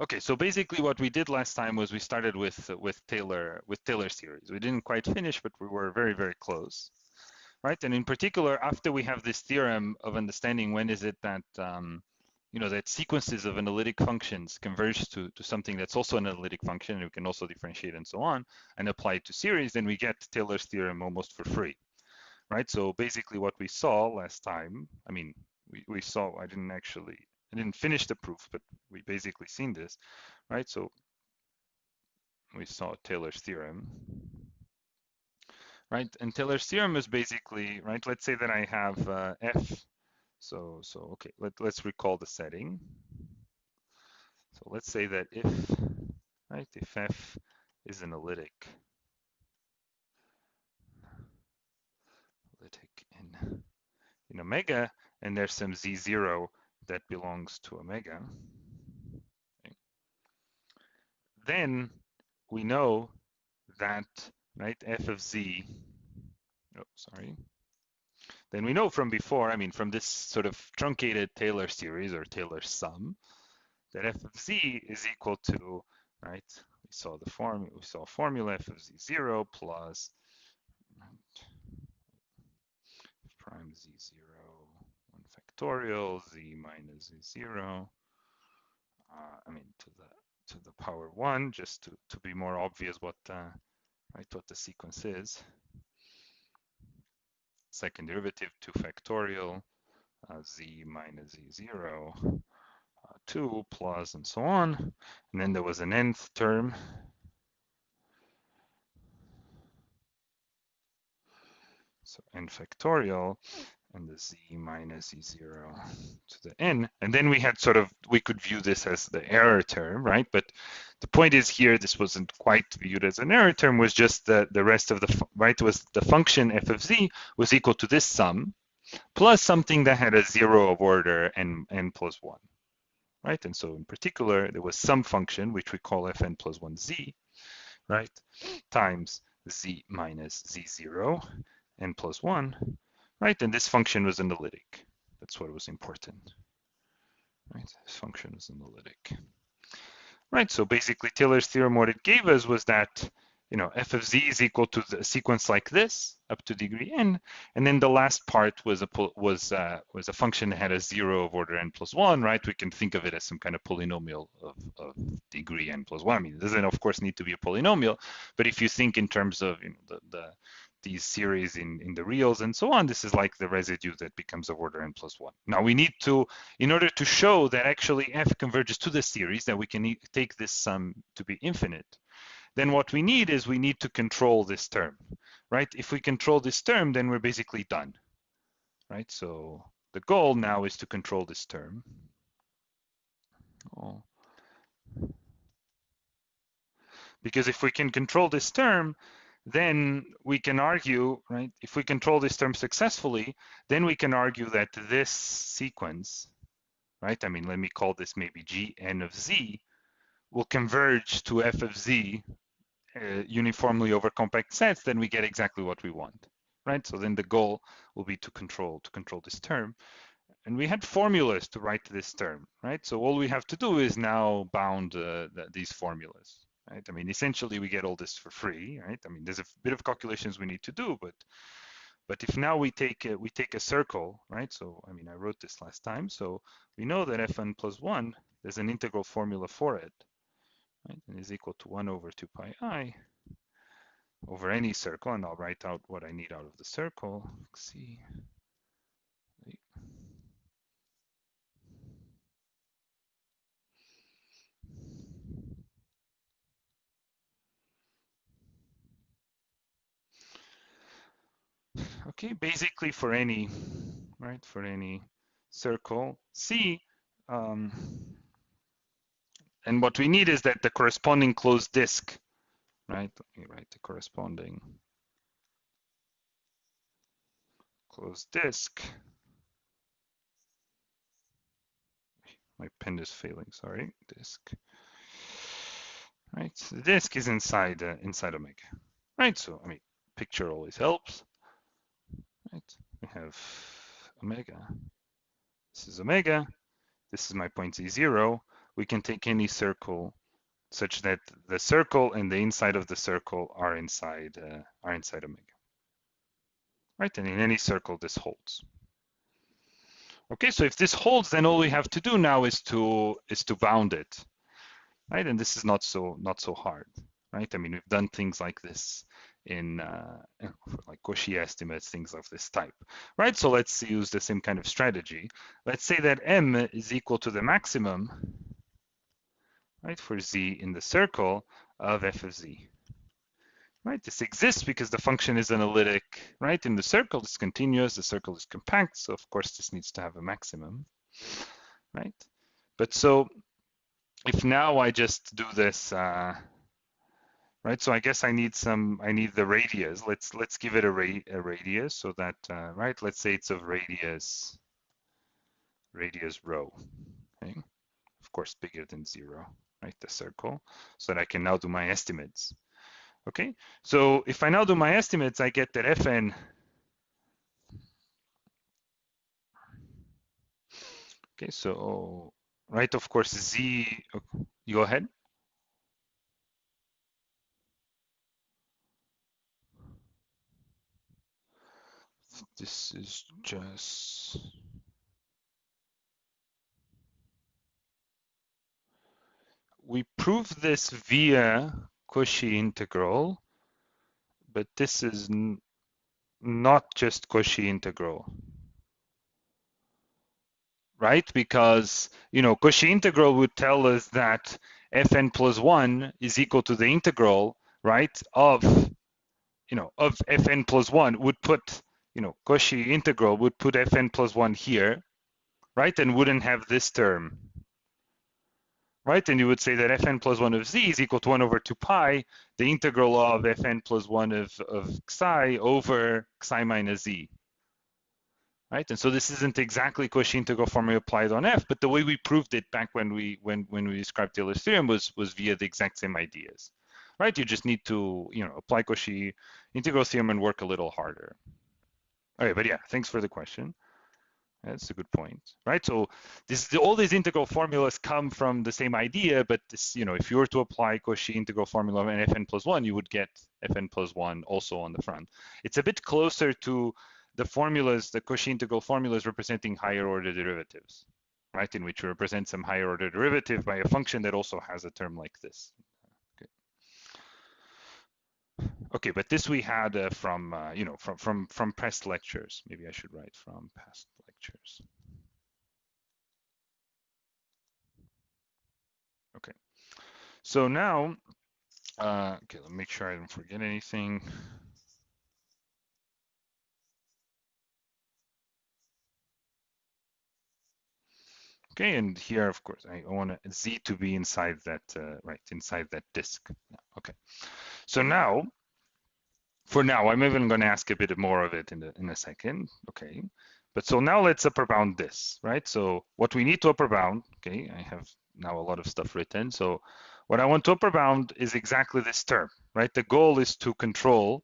Okay, so basically what we did last time was we started with Taylor series. We didn't quite finish, but we were very, very close, right? And in particular, after we have this theorem of understanding when is it that that sequences of analytic functions converge to something that's also an analytic function, and we can also differentiate and so on, and apply it to series, then we get Taylor's theorem almost for free, right? So basically what we saw last time, I mean, we saw, I didn't finish the proof, but we basically seen this, right? So we saw Taylor's theorem, right? And Taylor's theorem is basically, right? Let's say that I have f. So okay, let's recall the setting. So let's say that if f is analytic in omega, and there's some z0 that belongs to omega, okay, then we know that, right, f of z, oh, sorry, then we know from before, I mean, from this sort of truncated Taylor series or Taylor sum, that f of z is equal to, right, we saw formula f of z0 plus prime z0 1 factorial z minus z0, I mean to the power 1, just to be more obvious what what the sequence is. Second derivative 2 factorial z minus z0 2 plus and so on, and then there was an nth term. So n factorial and the z minus z0 to the n. And then we had we could view this as the error term, right? But the point is here, this wasn't quite viewed as an error term, was just the rest of the, right, was the function f of z was equal to this sum plus something that had a 0 of order n plus 1, right? And so in particular, there was some function, which we call fn plus 1z, right, times z minus z0 n plus 1, right? And this function was analytic. That's what was important, right? This function is analytic, right? So basically, Taylor's theorem, what it gave us was that, f of z is equal to the sequence like this up to degree n, and then the last part was a function that had a 0 of order n plus 1, right? We can think of it as some kind of polynomial of degree n plus 1. I mean, it doesn't of course need to be a polynomial, but if you think in terms of these series in the reals and so on, this is like the residue that becomes of order n plus 1. Now we need to, in order to show that actually f converges to the series, that we can take this sum to be infinite, then what we need is we need to control this term, right? If we control this term, then we're basically done, right? So the goal now is to control this term. Oh. Because if we can control this term, then we can argue, right? If we control this term successfully, then we can argue that this sequence, right? I mean, let me call this maybe Gn of z, will converge to f of z uniformly over compact sets, then we get exactly what we want, right? So then the goal will be to control this term. And we had formulas to write this term, right? So all we have to do is now bound these formulas, right? I mean, essentially we get all this for free, right? I mean, there's a bit of calculations we need to do, but if now we take a circle, right? So I mean, I wrote this last time, so we know that fn plus 1, there's an integral formula for it, right? And is equal to 1 over 2 pi I over any circle, and I'll write out what I need out of the circle. See. Okay, basically for any, right, for any circle C, and what we need is that the corresponding closed disk, right? Let me write the corresponding closed disk. My pen is failing, sorry, disk. Right, so the disk is inside omega, right? So I mean, picture always helps, right? We have omega. This is omega. This is my point z0. we can take any circle such that the circle and the inside of the circle are inside omega. Right, and in any circle this holds. Okay, so if this holds, then all we have to do now is to bound it, right? And this is not so hard, right? I mean, we've done things like this in for like Koshi estimates, things of this type, right? So let's use the same kind of strategy. Let's say that m is equal to the maximum, right, for z in the circle of f of z. Right, this exists because the function is analytic, right? In the circle, it's continuous, the circle is compact, so of course this needs to have a maximum, right? But so if now I just do this, right? So I guess I need the radius. Let's give it a radius so that, right? Let's say it's of radius rho, okay? Of course, bigger than 0, right? The circle, so that I can now do my estimates. Okay, so if I now do my estimates, I get that Fn, okay, so, right, of course, Z, you go ahead. This is just, we proved this via Koshi integral, but this is not just Koshi integral, right? Because, you know, Koshi integral would tell us that Fn plus 1 is equal to the integral, right, of, you know, of Fn plus 1 would put, you know, Koshi integral would put Fn plus 1 here, right, and wouldn't have this term, right? And you would say that Fn plus 1 of z is equal to 1 over 2 pi, the integral of Fn plus 1 of xi over xi minus z, right? And so this isn't exactly Cauchy integral formula applied on f, but the way we proved it back when we described Taylor's theorem was via the exact same ideas, right? You just need to, you know, apply Cauchy integral theorem and work a little harder. Okay, but yeah, thanks for the question. That's a good point, right? So all these integral formulas come from the same idea, but this, you know, if you were to apply Cauchy integral formula of Fn plus 1, you would get Fn plus 1 also on the front. It's a bit closer to the formulas, the Cauchy integral formulas representing higher order derivatives, right? In which you represent some higher order derivative by a function that also has a term like this. Okay, but this we had from, you know, from past lectures. Maybe I should write from past lectures. Okay, so now, okay, let me make sure I don't forget anything. Okay, and here, of course, I want Z to be inside that, right, inside that disk. Okay, so now, for now, I'm even going to ask a bit more of it in a second. Okay, but so now let's upper bound this, right? So what we need to upper bound, okay, I have now a lot of stuff written. So what I want to upper bound is exactly this term, right? The goal is to control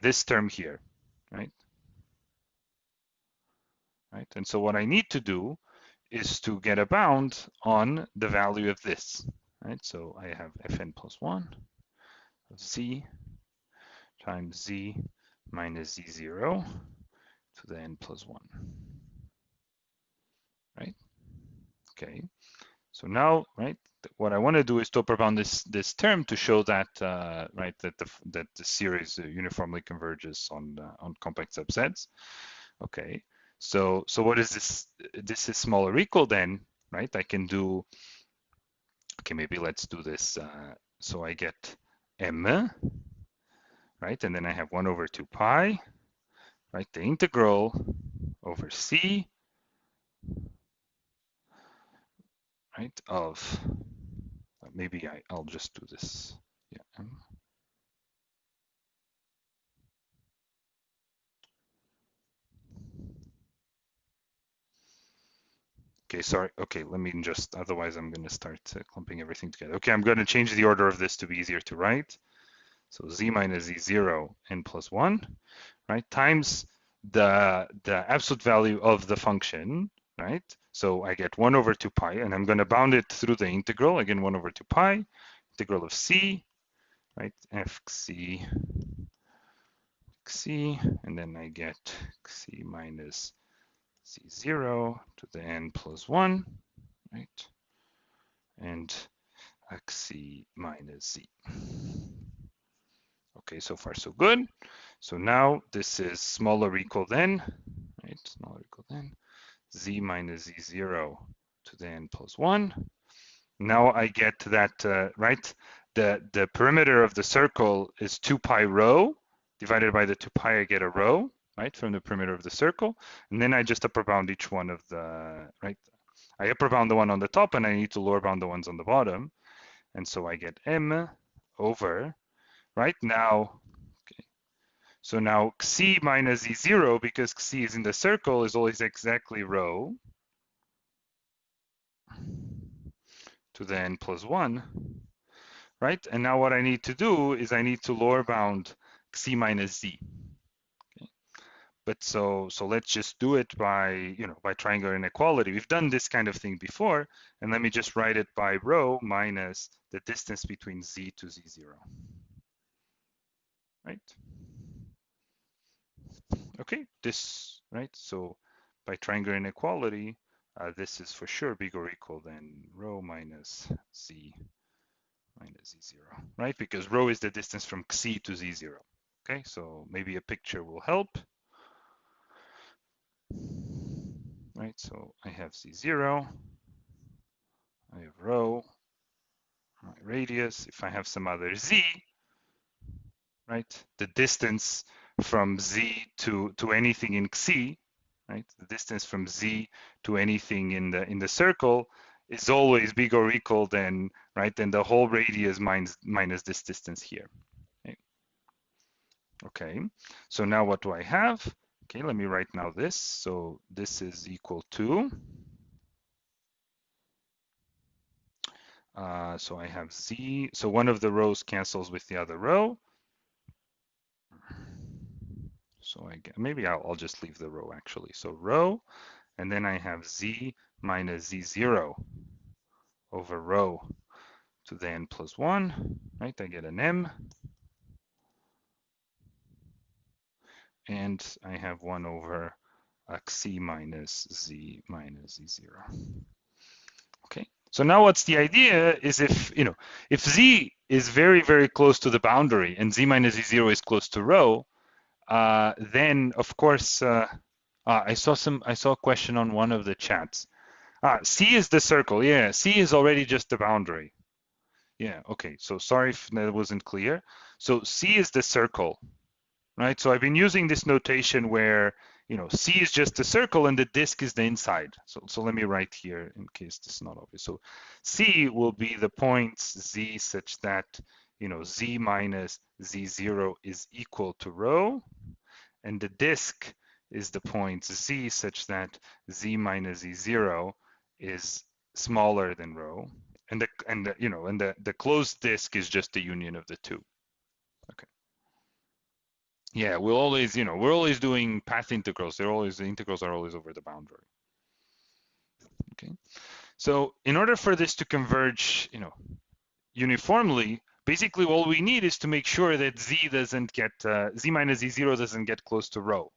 this term here, right? Right, and so what I need to do is to get a bound on the value of this, right? So I have Fn plus 1 of z times z minus z0 to the n plus 1, right? Okay, so now, right, what I want to do is to upper bound this term to show that, right, that the series uniformly converges on compact subsets. Okay, so what is this? This is smaller or equal then, right? I can do, okay, maybe let's do this. So I get m, right? And then I have 1 over 2 pi, right? The integral over c, right, of, maybe I'll just do this. Yeah. Okay, sorry. Okay, let me just, otherwise I'm going to start clumping everything together. Okay, I'm going to change the order of this to be easier to write. So z minus z0 n plus 1, right, times the absolute value of the function, right? So I get 1 over 2 pi, and I'm going to bound it through the integral. Again, 1 over 2 pi, integral of c, right? Fc, c, and then I get c minus c0 to the n plus 1, right? And xc minus z. Okay, so far so good. So now this is smaller or equal than, right? Smaller or equal than z minus z0 to the n plus 1. Now I get that, right? The perimeter of the circle is 2 pi rho. Divided by the 2 pi, I get a rho, right, from the perimeter of the circle. And then I just upper bound each one of the, right? I upper bound the one on the top, and I need to lower bound the ones on the bottom. And so I get m over, right? Now, okay. So now xc minus z0, because xc is in the circle, is always exactly rho to the n plus 1, right? And now what I need to do is I need to lower bound xc minus z. Okay. But so let's just do it by, by triangular inequality. We've done this kind of thing before, and let me just write it by rho minus the distance between z to z0, right? Okay, this, right? So by triangular inequality, this is for sure bigger or equal than rho minus z minus z0, right? Because rho is the distance from xc to z0. Okay, so maybe a picture will help. Right, so I have z0, I have rho, my radius. If I have some other z, right, the distance from z to anything in xc, right, the distance from z to anything in the circle is always bigger or equal than, right, than the whole radius minus this distance here. Okay, so now what do I have? Okay, let me write now this. So this is equal to, so I have z, so one of the rows cancels with the other row. So I get, maybe I'll just leave the row actually. So rho, and then I have z minus z0 over rho to the n plus 1, right? I get an m. And I have 1 over xc minus z z0. Okay, so now what's the idea is if, if z is very, very close to the boundary and z minus z0 is close to rho, then of course, I saw a question on one of the chats. C is the circle. Yeah, C is already just the boundary. Yeah, okay, so sorry if that wasn't clear. So C is the circle, right? So I've been using this notation where, C is just a circle and the disk is the inside. So let me write here in case this is not obvious. So C will be the points Z such that, Z minus Z0 is equal to rho, and the disk is the point Z such that Z minus Z0 is smaller than rho, and the closed disk is just the union of the two. Okay. Yeah, we'll always, we're always doing path integrals. The integrals are always over the boundary. Okay. So in order for this to converge, uniformly, basically all we need is to make sure that Z doesn't get, Z minus Z0 doesn't get close to rho.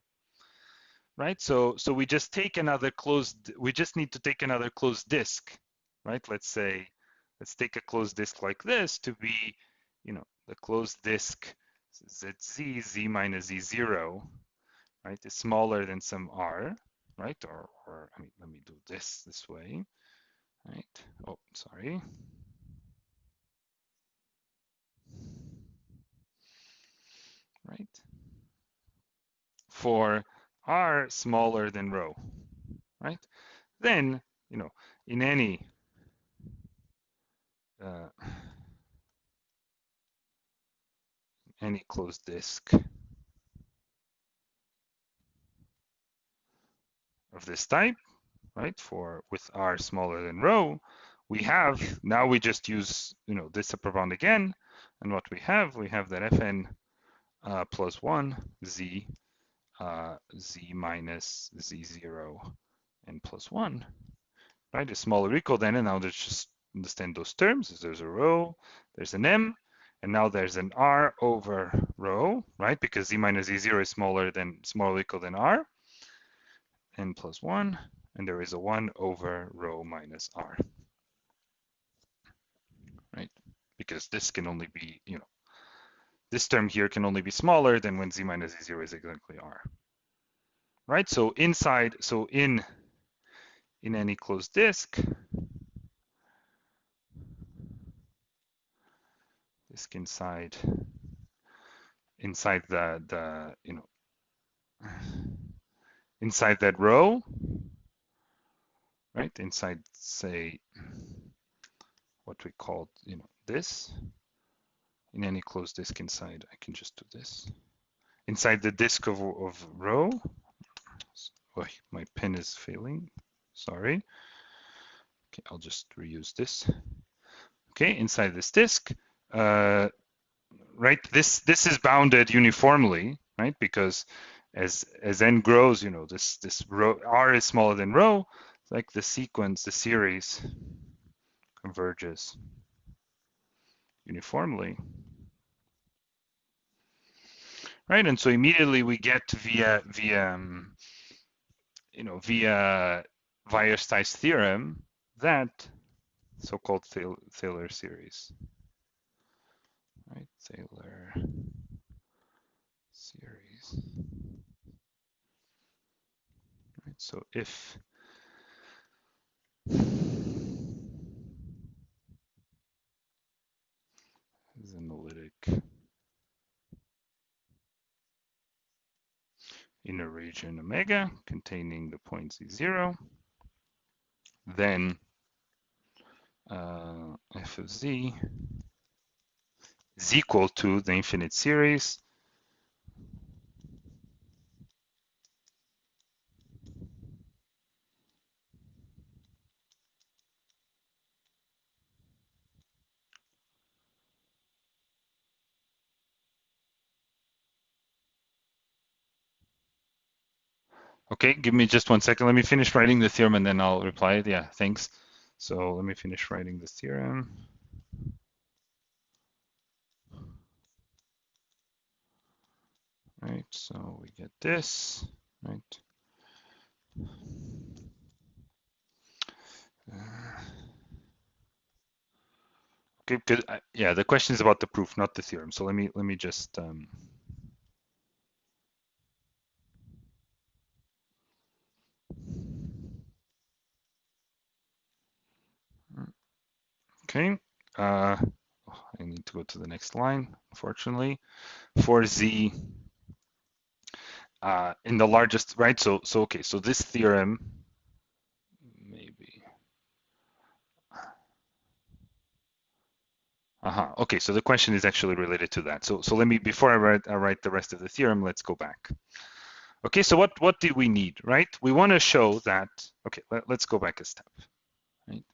Right? So we just take another we just need to take another closed disk, right? Let's take a closed disk like this to be, the closed disk ZZ, Z minus Z0, right, is smaller than some R, right? Or I mean, let me do this way, right? Oh, sorry. Right? For R smaller than rho, right? Then, in any closed disk of this type, right, with R smaller than rho, now we just use, this upper bound again, and what we have that Fn plus 1 Z Z minus Z0 n plus 1, right, is smaller or equal than, and now there's just understand those terms. There's a rho, there's an m, and now there's an r over rho, right? Because z minus z0 is smaller or equal than r, n plus 1, and there is a 1 over rho minus r, right? Because this can only be, this term here can only be smaller than when z minus z0 is exactly r, right? So in any closed disk, disk inside the inside that row, right? Inside, say, what we call, this, in any closed disk inside, I can just do this. Inside the disk of row, oh, my pen is failing, sorry. Okay, I'll just reuse this. Okay, inside this disk, right, this is bounded uniformly, right? Because as n grows, this row r is smaller than rho, like the sequence, the series converges uniformly, right? And so immediately we get via Weierstrass theorem that so-called Taylor series, right? Taylor series, right? So if is analytic in a region omega containing the point z0, then f of z is equal to the infinite series Okay, give me just 1 second. Let me finish writing the theorem and then I'll reply. Yeah, thanks. So let me finish writing this theorem. Right, so we get this, right? Okay, good. Yeah, the question is about the proof, not the theorem. So let me just okay. I need to go to the next line, unfortunately. For z in the largest, right? So okay, so this theorem maybe. Okay, so the question is actually related to that. So let me, before I write the rest of the theorem, let's go back. Okay, so what do we need, right? We want to show that, okay, let's go back a step, right?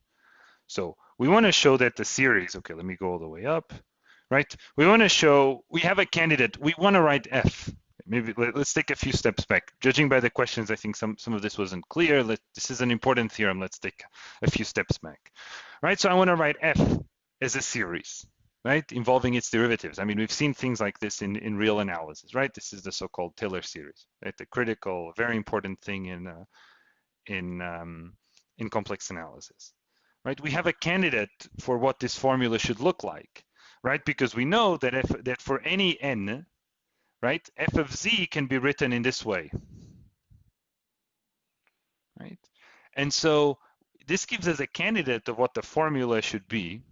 So we want to show that the series, okay, let me go all the way up, right? We want to show, we have a candidate, we want to write f. Maybe let's take a few steps back. Judging by the questions, I think some of this wasn't clear. This is an important theorem. Let's take a few steps back, right? So I want to write f as a series, right, involving its derivatives. I mean, we've seen things like this in real analysis, right? This is the so-called Taylor series, right? The critical, very important thing in complex analysis, right? We have a candidate for what this formula should look like, right? Because we know that for any n, right, f of z can be written in this way, right? And so this gives us a candidate of what the formula should be,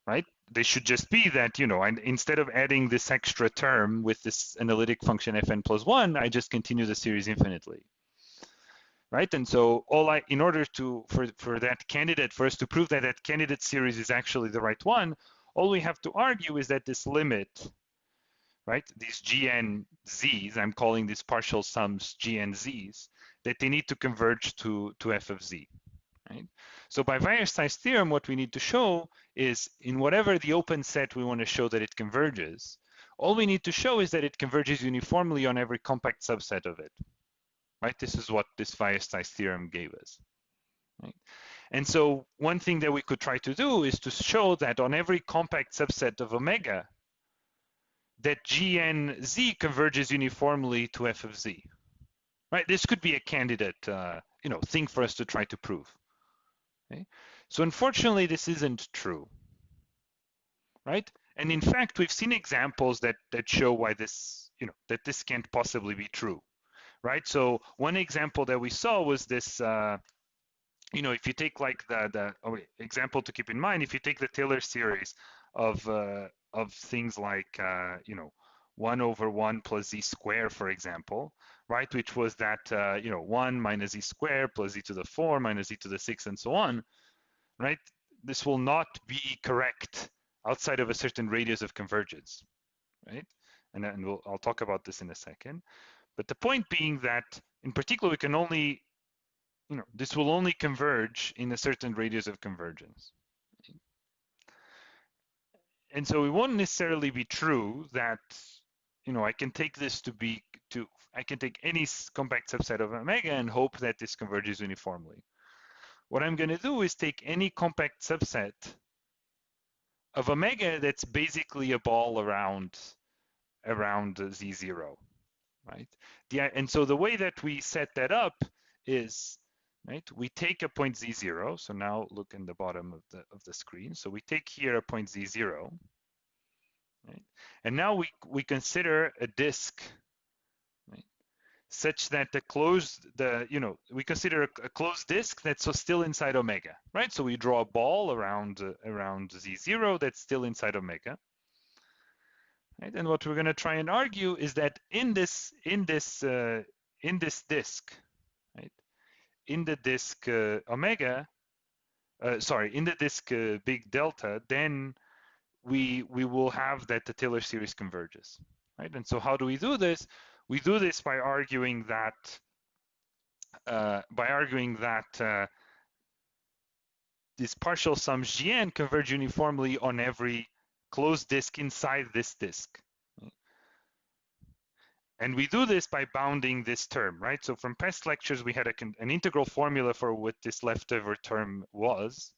right? They should just be that, and instead of adding this extra term with this analytic function fn plus 1, I just continue the series infinitely, right? And so in order for that candidate, for us to prove that that candidate series is actually the right one, all we have to argue is that this limit, right, these GNZs, I'm calling these partial sums GNZs, that they need to converge to f of z, right? So by Weierstrass theorem, what we need to show is in whatever the open set we want to show that it converges, all we need to show is that it converges uniformly on every compact subset of it, right? This is what this Weierstrass theorem gave us, right? And so one thing that we could try to do is to show that on every compact subset of omega, that GNZ converges uniformly to f of z. Right? This could be a candidate, thing for us to try to prove. Okay? So unfortunately, this isn't true. Right? And in fact, we've seen examples that show why this, that this can't possibly be true. Right? So one example that we saw was this. If you take like example to keep in mind, if you take the Taylor series of things like 1 over 1 plus z squared, for example, right, which was that 1 minus z squared plus z to the 4 minus z to the 6 and so on, right? This will not be correct outside of a certain radius of convergence, right? And I'll talk about this in a second. But the point being that, in particular, we can only this will only converge in a certain radius of convergence. And so it won't necessarily be true that, I can take this I can take any compact subset of omega and hope that this converges uniformly. What I'm going to do is take any compact subset of omega that's basically a ball around z0, right? And so the way that we set that up is, right, we take a point z0. So now look in the bottom of the screen. So we take here a point z0, right? And now we consider a disk, right, such that we consider a closed disk that's still inside omega, right? So we draw a ball around z0 that's still inside omega. Right? And what we're going to try and argue is that in this disk, right, in the disk omega, in the disk big delta, then we will have that the Taylor series converges, right? And so how do we do this? We do this by arguing that these partial sums Gn converge uniformly on every closed disk inside this disk. And we do this by bounding this term, right? So from past lectures, we had an integral formula for what this leftover term was,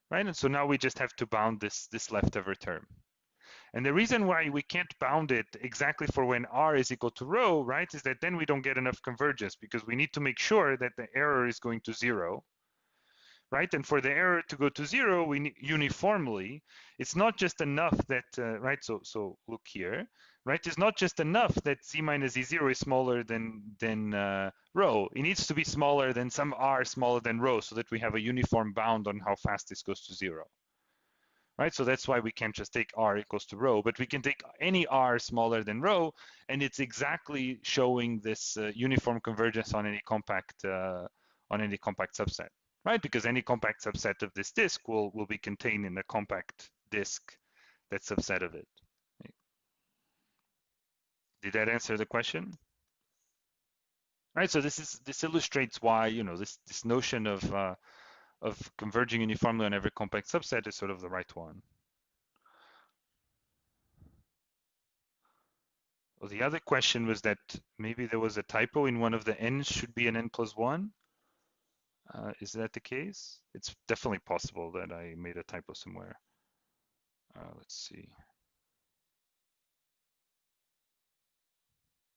right? And so now we just have to bound this leftover term. And the reason why we can't bound it exactly for when r is equal to rho, right, is that then we don't get enough convergence because we need to make sure that the error is going to 0. Right? And for the error to go to 0, we need uniformly. It's not just enough that, right? So look here, right? It's not just enough that z minus z0 is smaller than rho. It needs to be smaller than some r smaller than rho, so that we have a uniform bound on how fast this goes to 0. Right? So that's why we can't just take r equals to rho, but we can take any r smaller than rho, and it's exactly showing this uniform convergence on any compact subset. Right, because any compact subset of this disk will be contained in a compact disk that's subset of it. Did that answer the question? Right, so this illustrates why this notion of converging uniformly on every compact subset is sort of the right one. Well, the other question was that maybe there was a typo in one of the n's should be an n plus 1. Is that the case? It's definitely possible that I made a typo somewhere. Let's see.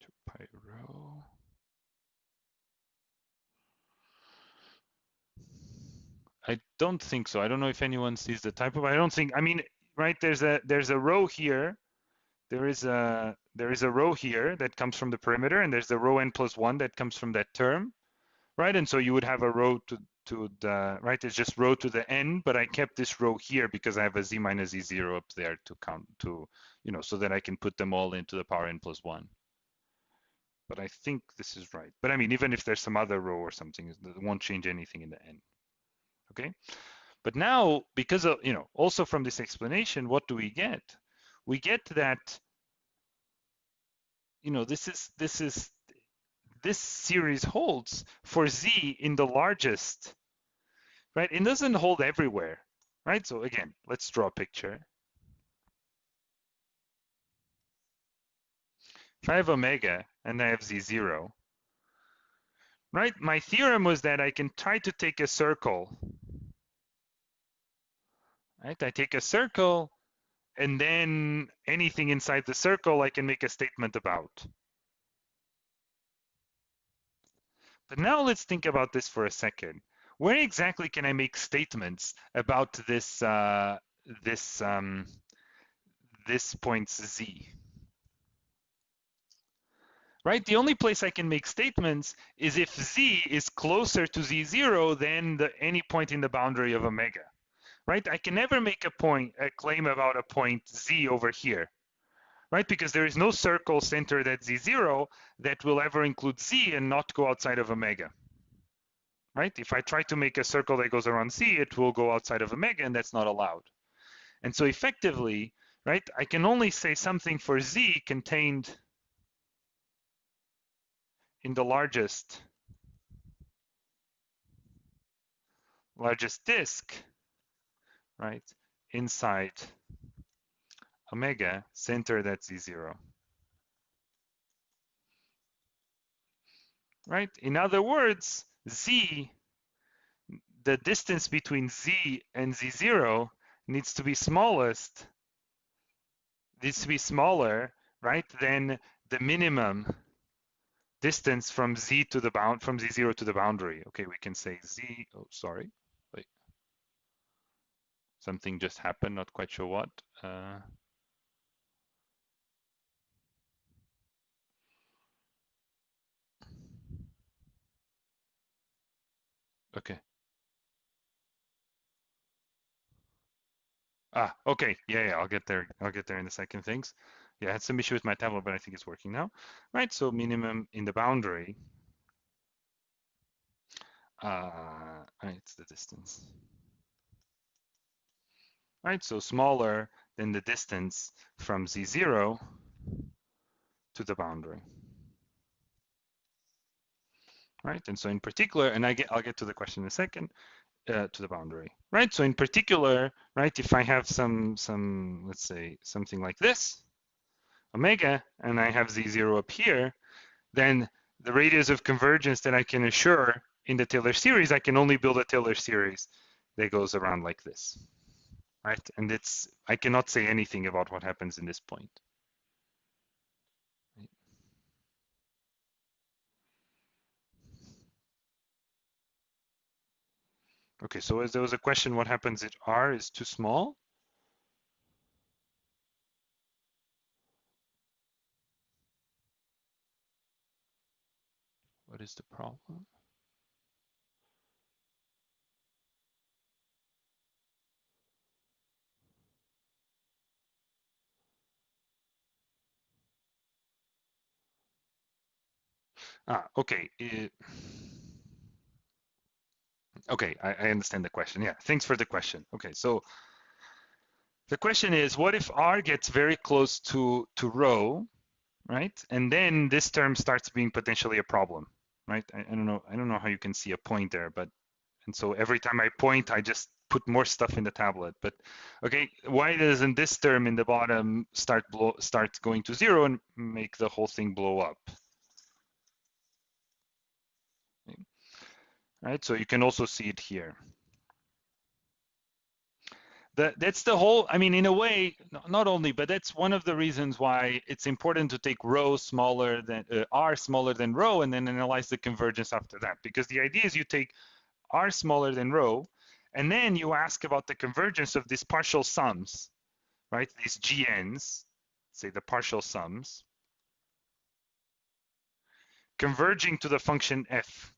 2 pi rho. I don't think so. I don't know if anyone sees the typo, but I don't think. I mean, right? There's a row here. There is a row here that comes from the perimeter, and there's the row n plus 1 that comes from that term, right? And so you would have a row to the right. It's just row to the n, but I kept this row here because I have a z minus z0 up there to count to, so that I can put them all into the power n plus 1. But I think this is right. But I mean, even if there's some other row or something, it won't change anything in the n. Okay. But now, because of, also from this explanation, what do we get? We get that, this series holds for z in the largest, right? It doesn't hold everywhere, right? So again, let's draw a picture. If I have omega and I have z0, right? My theorem was that I can try to take a circle, right? I take a circle, and then anything inside the circle I can make a statement about. But now let's think about this for a second. Where exactly can I make statements about this this point z? Right? The only place I can make statements is if z is closer to z0 than any point in the boundary of omega. Right? I can never make a claim about a point z over here. Right? Because there is no circle centered at z0 that will ever include z and not go outside of omega. Right? If I try to make a circle that goes around z, it will go outside of omega, and that's not allowed. And so effectively, right, I can only say something for z contained in the largest disk, right, inside omega, centered at z0. Right? In other words, z, the distance between z and z0 needs to be smaller, right, than the minimum distance from z to the from z0 to the boundary. Okay, we can say z. Oh, sorry. Wait. Something just happened. Not quite sure what. Okay. Okay. Yeah, I'll get there. I'll get there in a second. Thanks. Yeah, I had some issue with my tablet, but I think it's working now. Right. So minimum in the boundary. It's the distance. Right. So smaller than the distance from z0 to the boundary. Right. And so in particular, and I'll get to the question in a second. To the boundary, right? So in particular, right, if I have some let's say something like this, omega, and I have z0 up here, then the radius of convergence that I can assure in the Taylor series, I can only build a Taylor series that goes around like this, right? And I cannot say anything about what happens in this point. Right? Okay, so as there was a question, what happens if R is too small? What is the problem? Okay. Okay, I understand the question. Yeah, thanks for the question. Okay, so the question is, what if R gets very close to rho, right? And then this term starts being potentially a problem, right? I don't know how you can see a point there, but and so every time I point, I just put more stuff in the tablet. But okay, why doesn't this term in the bottom start going to zero and make the whole thing blow up? Right, so you can also see it here. That's the whole, I mean, in a way, not only, but that's one of the reasons why it's important to take rho smaller than r smaller than rho and then analyze the convergence after that. Because the idea is you take r smaller than rho, and then you ask about the convergence of these partial sums, right? These GNs, say the partial sums, converging to the function f,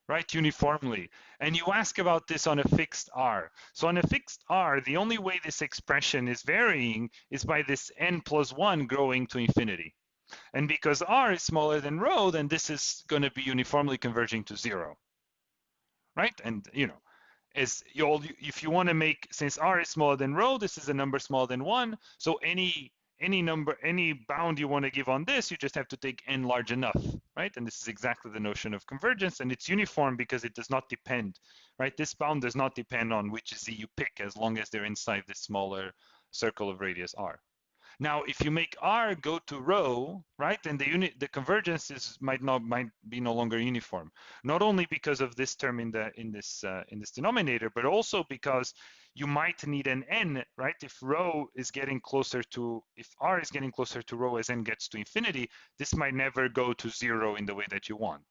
right, uniformly. And you ask about this on a fixed r. So on a fixed r, the only way this expression is varying is by this n plus 1 growing to infinity. And because r is smaller than rho, then this is going to be uniformly converging to 0, right? And, you know, if you want to make, since r is smaller than rho, this is a number smaller than 1. So any bound you want to give on this, you just have to take n large enough, right? And this is exactly the notion of convergence, and it's uniform because it does not depend, right? This bound does not depend on which z you pick as long as they're inside this smaller circle of radius r. Now, if you make R go to rho, right, then the convergence might be no longer uniform. Not only because of this term in this denominator, but also because you might need an n, right? If R is getting closer to rho as n gets to infinity, this might never go to 0 in the way that you want,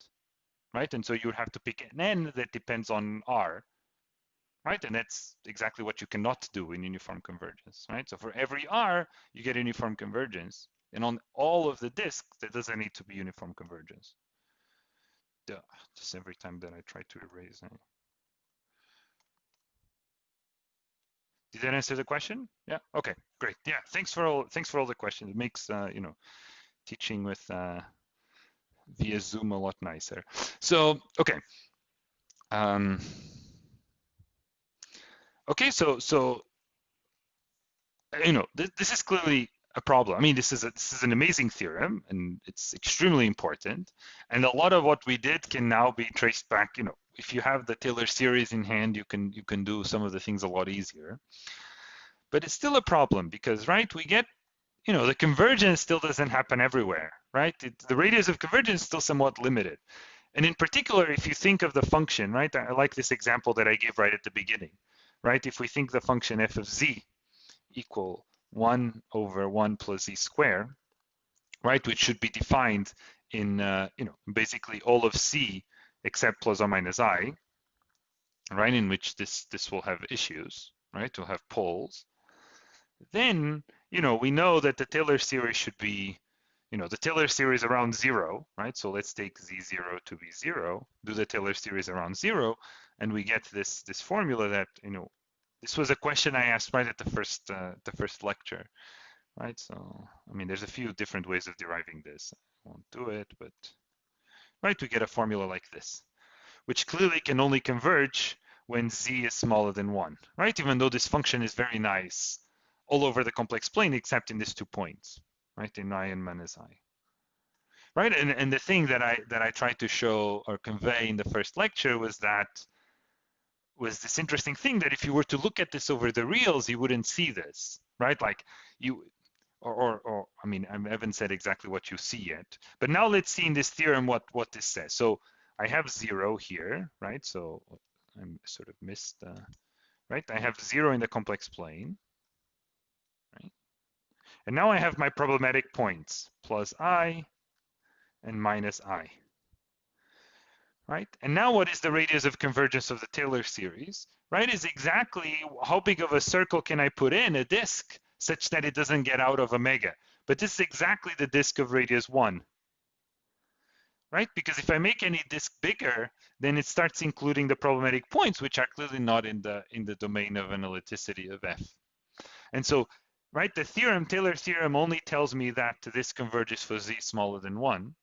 right? And so you would have to pick an n that depends on R, right? And that's exactly what you cannot do in uniform convergence, right? So for every R, you get uniform convergence. And on all of the disks, there doesn't need to be uniform convergence. Duh, just every time that I try to erase. Did that answer the question? Yeah. Okay. Great. Yeah. Thanks for all the questions. It makes teaching with via Zoom a lot nicer. So okay. Okay. So this is clearly a problem. I mean, this is an amazing theorem, and it's extremely important. And a lot of what we did can now be traced back. If you have the Taylor series in hand, you can do some of the things a lot easier. But it's still a problem because, right, we get, the convergence still doesn't happen everywhere, right? The radius of convergence is still somewhat limited. And in particular, if you think of the function, right, I like this example that I gave right at the beginning, right? If we think the function f of z equal 1 over 1 plus z squared, right, which should be defined in, basically all of c except plus or minus I, right, in which this will have issues, right, will have poles, then, we know that the Taylor series should be, the Taylor series around 0, right? So let's take z0 to be 0, do the Taylor series around 0, and we get this formula that, this was a question I asked right at the first lecture, right? So, I mean, there's a few different ways of deriving this. I won't do it, but, right, we get a formula like this, which clearly can only converge when z is smaller than 1, right? Even though this function is very nice all over the complex plane except in these 2 points, right, in I and minus I. Right, and the thing that I tried to show or convey in the first lecture was this interesting thing that if you were to look at this over the reals, you wouldn't see this, right? Like or I mean, I haven't said exactly what you see yet, but now let's see in this theorem what this says. So I have 0 here, right? So I'm sort of missed, right? I have 0 in the complex plane, right? And now I have my problematic points, plus I and minus I. Right? And now what is the radius of convergence of the Taylor series? Right? Is exactly how big of a circle can I put in a disk such that it doesn't get out of omega. But this is exactly the disk of radius 1. Right? Because if I make any disk bigger, then it starts including the problematic points, which are clearly not in the domain of analyticity of F. And so, right, the theorem, Taylor theorem, only tells me that this converges for z smaller than 1.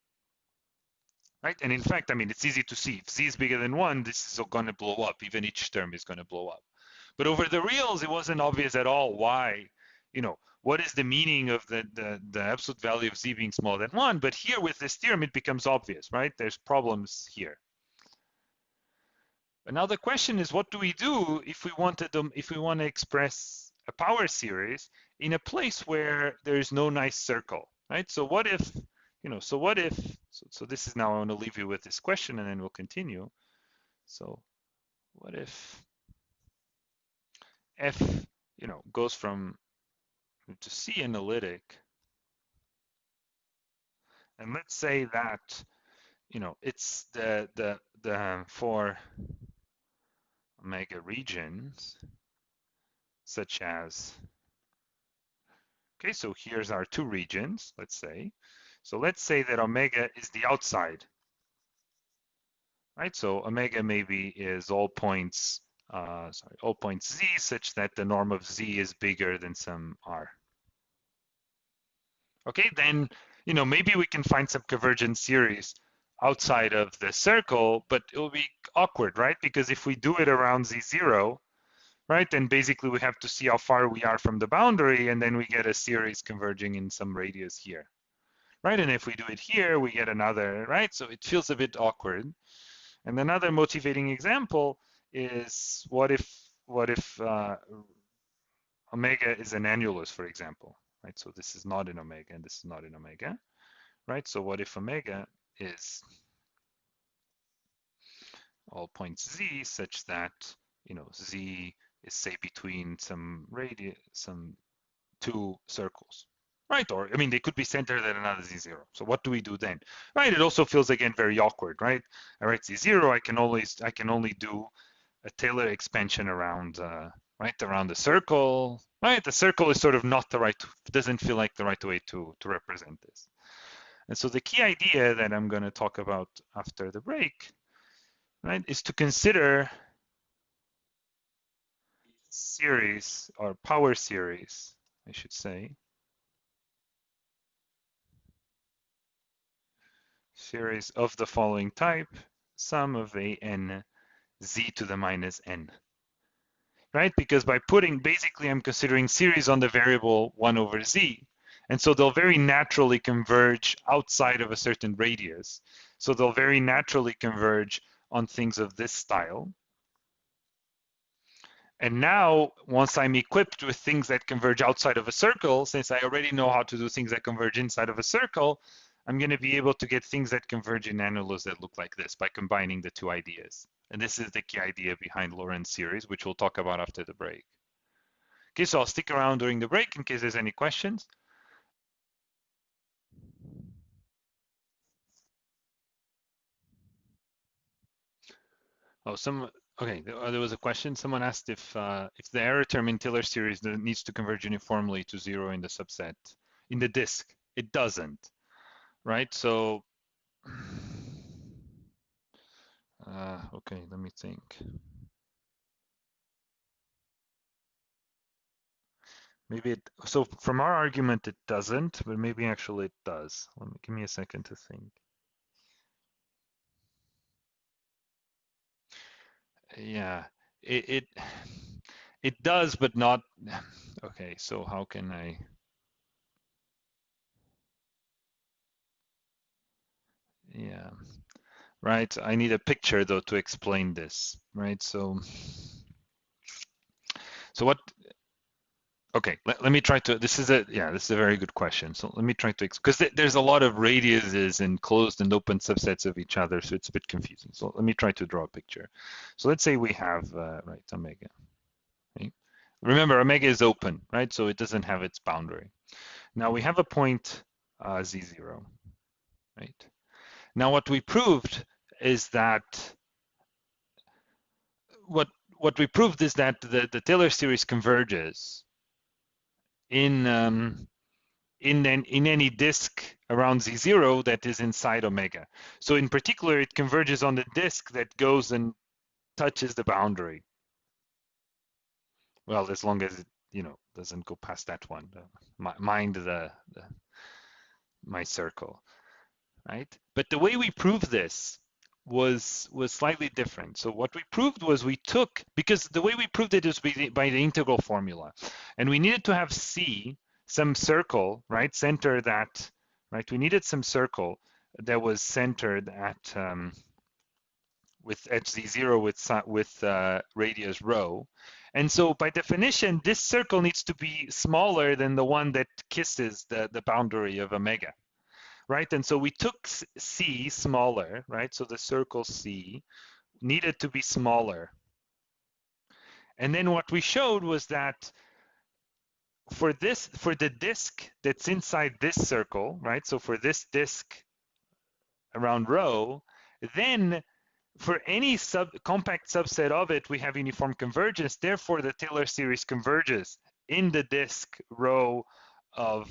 Right? And in fact, I mean, it's easy to see. If z is bigger than 1, this is going to blow up. Even each term is going to blow up. But over the reals, it wasn't obvious at all why, what is the meaning of the absolute value of z being smaller than 1. But here with this theorem, it becomes obvious, right? There's problems here. But now the question is, what do we do if we want to express a power series in a place where there is no nice circle, right? So what if, so this is now, I want to leave you with this question and then we'll continue. So what if F, goes from to C analytic, and let's say that, it's the for omega regions, such as, okay, so here's our 2 regions, let's say. So let's say that omega is the outside, right? So omega maybe is all points, all points z such that the norm of z is bigger than some r. Okay, then, maybe we can find some convergence series outside of the circle, but it will be awkward, right? Because if we do it around z0, right, then basically we have to see how far we are from the boundary, and then we get a series converging in some radius here, right? And if we do it here, we get another, right? So it feels a bit awkward. And another motivating example is what if omega is an annulus, for example, right? So this is not in omega and this is not in omega, right? So what if omega is all points z such that, z is say between some two circles, right? Or I mean, they could be centered at another z0. So what do we do then, right? It also feels again very awkward, right? I write z0, I can only do a Taylor expansion around, right, around the circle, right? The circle is sort of not the right, doesn't feel like the right way to represent this. And so the key idea that I'm going to talk about after the break, right, is to consider series or power series, I should say, series of the following type, sum of a n z to the minus n, right? Because by putting, basically I'm considering series on the variable 1 over z. And so they'll very naturally converge outside of a certain radius. So they'll very naturally converge on things of this style. And now, once I'm equipped with things that converge outside of a circle, since I already know how to do things that converge inside of a circle, I'm going to be able to get things that converge in annuals that look like this by combining the two ideas. And this is the key idea behind Lorentz series, which we'll talk about after the break. Okay, so I'll stick around during the break in case there's any questions. Oh, okay, there was a question. Someone asked if the error term in Taylor series needs to converge uniformly to 0 in the subset. In the disk, it doesn't, right? So, okay, let me think. Maybe so from our argument, it doesn't, but maybe actually it does. Give me a second to think. Yeah, it it does, but not. Okay, so how can I? Yeah, right. I need a picture though to explain this, right? So what? Okay, let me try to. This is a very good question. So let me try to, because there's a lot of radiuses and closed and open subsets of each other, so it's a bit confusing. So let me try to draw a picture. So let's say we have right omega. Right? Remember, omega is open, right? So it doesn't have its boundary. Now we have a point z0, right? Now what we proved is that what we proved is that the Taylor series converges in in any disk around z0 that is inside omega. So in particular, it converges on the disk that goes and touches the boundary. Well, as long as it doesn't go past that one. Mind my circle, right? But the way we proved this was slightly different. So what we proved was we took, because the way we proved it is by the integral formula, and we needed to have C, some circle, right, center that, right, we needed some circle that was centered at with HZ0 with radius rho. And so by definition, this circle needs to be smaller than the one that kisses the boundary of omega, right? And so we took C smaller, right? So the circle C needed to be smaller. And then what we showed was that for the disk that's inside this circle, right? So for this disk around rho, then for any compact subset of it, we have uniform convergence. Therefore, the Taylor series converges in the disk rho of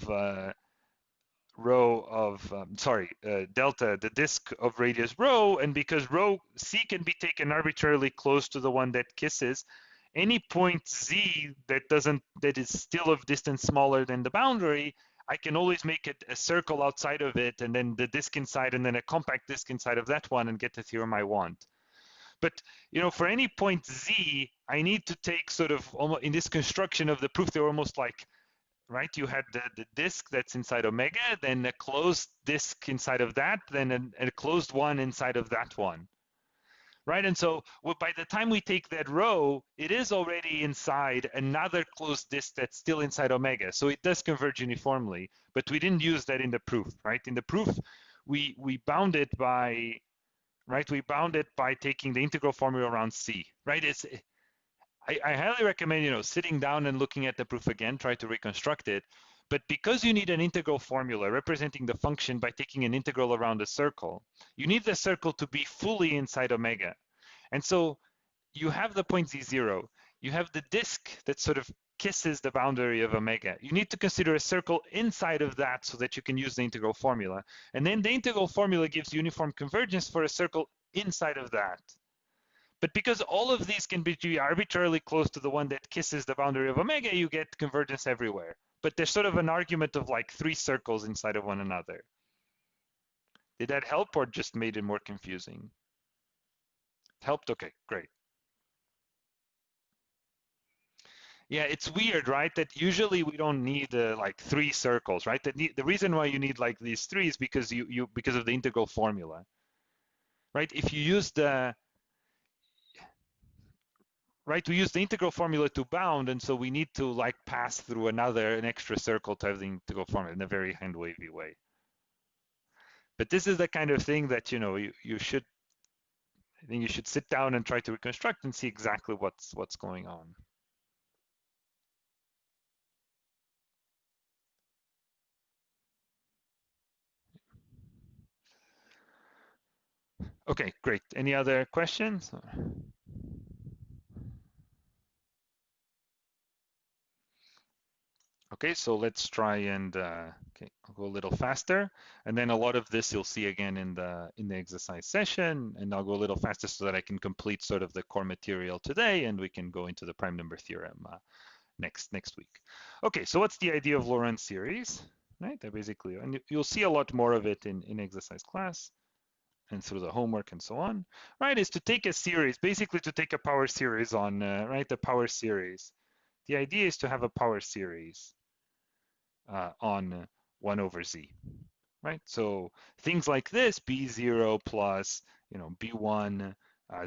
delta, the disk of radius rho, and because rho C can be taken arbitrarily close to the one that kisses, any point Z that is still of distance smaller than the boundary, I can always make it a circle outside of it, and then the disk inside, and then a compact disk inside of that one, and get the theorem I want. But for any point Z, I need to take sort of almost in this construction of the proof, they're almost like, right? You had the disk that's inside omega, then a closed disk inside of that, then a closed one inside of that one, right? And so by the time we take that row, it is already inside another closed disk that's still inside omega. So it does converge uniformly, but we didn't use that in the proof, right? In the proof, we bound it by, right? We bound it by taking the integral formula around C, right? I highly recommend, sitting down and looking at the proof again, try to reconstruct it. But because you need an integral formula representing the function by taking an integral around a circle, you need the circle to be fully inside omega. And so you have the point Z0. You have the disk that sort of kisses the boundary of omega. You need to consider a circle inside of that so that you can use the integral formula. And then the integral formula gives uniform convergence for a circle inside of that. But because all of these can be arbitrarily close to the one that kisses the boundary of omega, you get convergence everywhere. But there's sort of an argument of like 3 circles inside of one another. Did that help or just made it more confusing? It helped? Okay, great. Yeah, it's weird, right? That usually we don't need like 3 circles, right? The reason why you need like these 3 is because because of the integral formula, right? If you use the right, we use the integral formula to bound, and so we need to like pass through an extra circle to have the integral formula in a very hand wavy way. But this is the kind of thing that you should, I think you should sit down and try to reconstruct and see exactly what's going on. Okay, great. Any other questions? Okay, so let's try and okay, I'll go a little faster, and then a lot of this you'll see again in the exercise session, and I'll go a little faster so that I can complete sort of the core material today, and we can go into the prime number theorem next week. Okay, so what's the idea of Lorentz series? Right, basically, and you'll see a lot more of it in exercise class and through the homework and so on. Right, is to take a series, basically to take a power series on right, the power series. The idea is to have a power series on 1 over z, right? So things like this, b0 plus, b1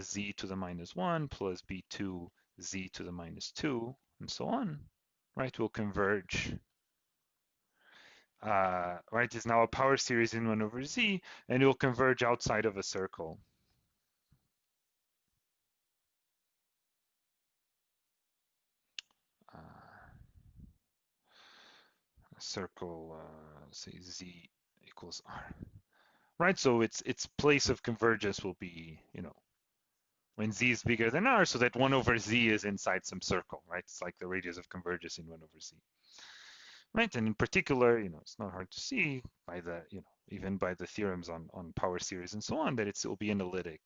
z to the minus 1 plus b2 z to the minus 2, and so on, right, will converge, right, is now a power series in 1 over z, and it will converge outside of a circle. Circle, say z equals r, right? So its place of convergence will be, when z is bigger than r, so that 1 over z is inside some circle, right? It's like the radius of convergence in 1 over z, right? And in particular, it's not hard to see by the, even by the theorems on power series and so on, that it will be analytic.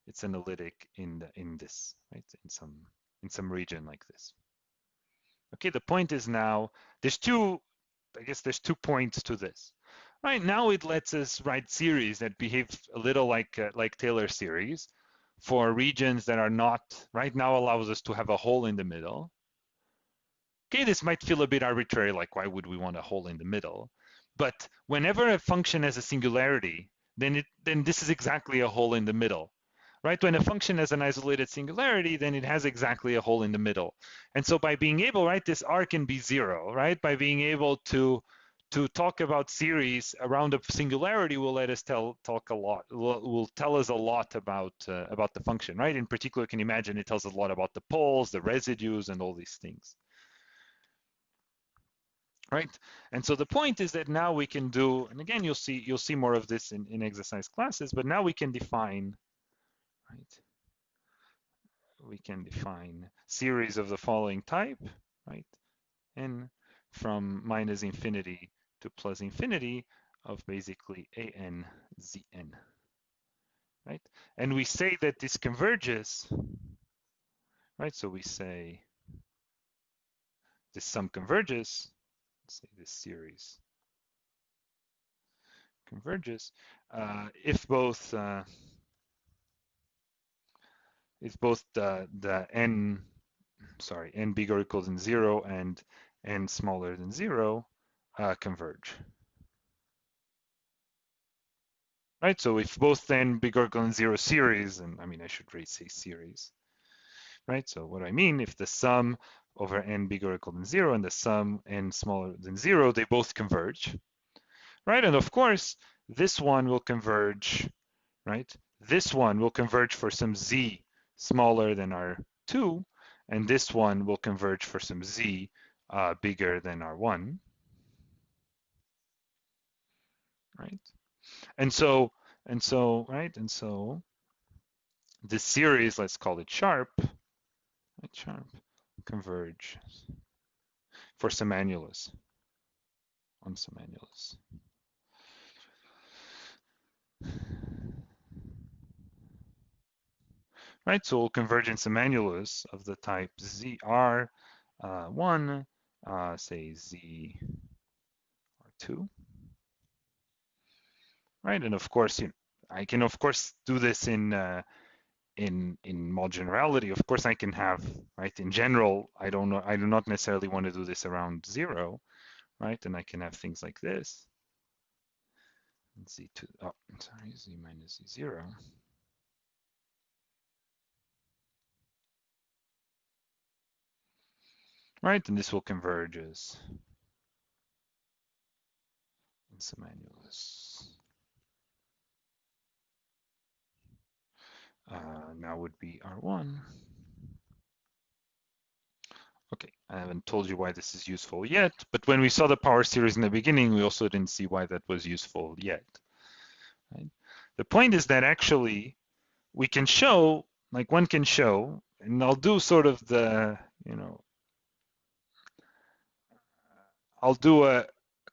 It's analytic in this, right? In some region like this. Okay, the point is now, I guess there's 2 points to this. Right now, it lets us write series that behave a little like Taylor series for regions that are not, right now allows us to have a hole in the middle. Okay, this might feel a bit arbitrary, like why would we want a hole in the middle? But whenever a function has a singularity, then this is exactly a hole in the middle. Right? When a function has an isolated singularity, then it has exactly a hole in the middle. And so by being able, right, this R can be 0, right? By being able to talk about series around a singularity will let us talk a lot, will tell us a lot about the function, right? In particular, you can imagine it tells us a lot about the poles, the residues, and all these things. Right, and so the point is that now we can do, and again you'll see more of this in exercise classes, but now we can define, right? We can define series of the following type, right? And from minus infinity to plus infinity of basically an zn, right? And we say that this converges, right? So we say this sum converges, let's say this series converges if both the n bigger or equal than 0 and n smaller than 0 converge. right? So if both n bigger or equal than 0 series, and I mean, I should really say series, right? So what I mean, if the sum over n bigger or equal than 0 and the sum n smaller than 0, they both converge, right? And of course, this one will converge, right? This one will converge for some z smaller than R2, and this one will converge for some z bigger than R1, right? And so, right? And so this series, let's call it sharp, right? Sharp, converge for some annulus, on some annulus. Right, so convergence annulus of the type ZR1, say ZR2, right? And of course, I can of course do this in more generality. Of course, I can have, right? In general, I do not necessarily want to do this around 0, right? And I can have things like this. Z2, oh, sorry, Z minus Z0. Right, and this will converge as in some annulus. Now would be R1. Okay, I haven't told you why this is useful yet, but when we saw the power series in the beginning, we also didn't see why that was useful yet. Right? The point is that actually we can show, like one can show, and I'll do sort of the, I'll do a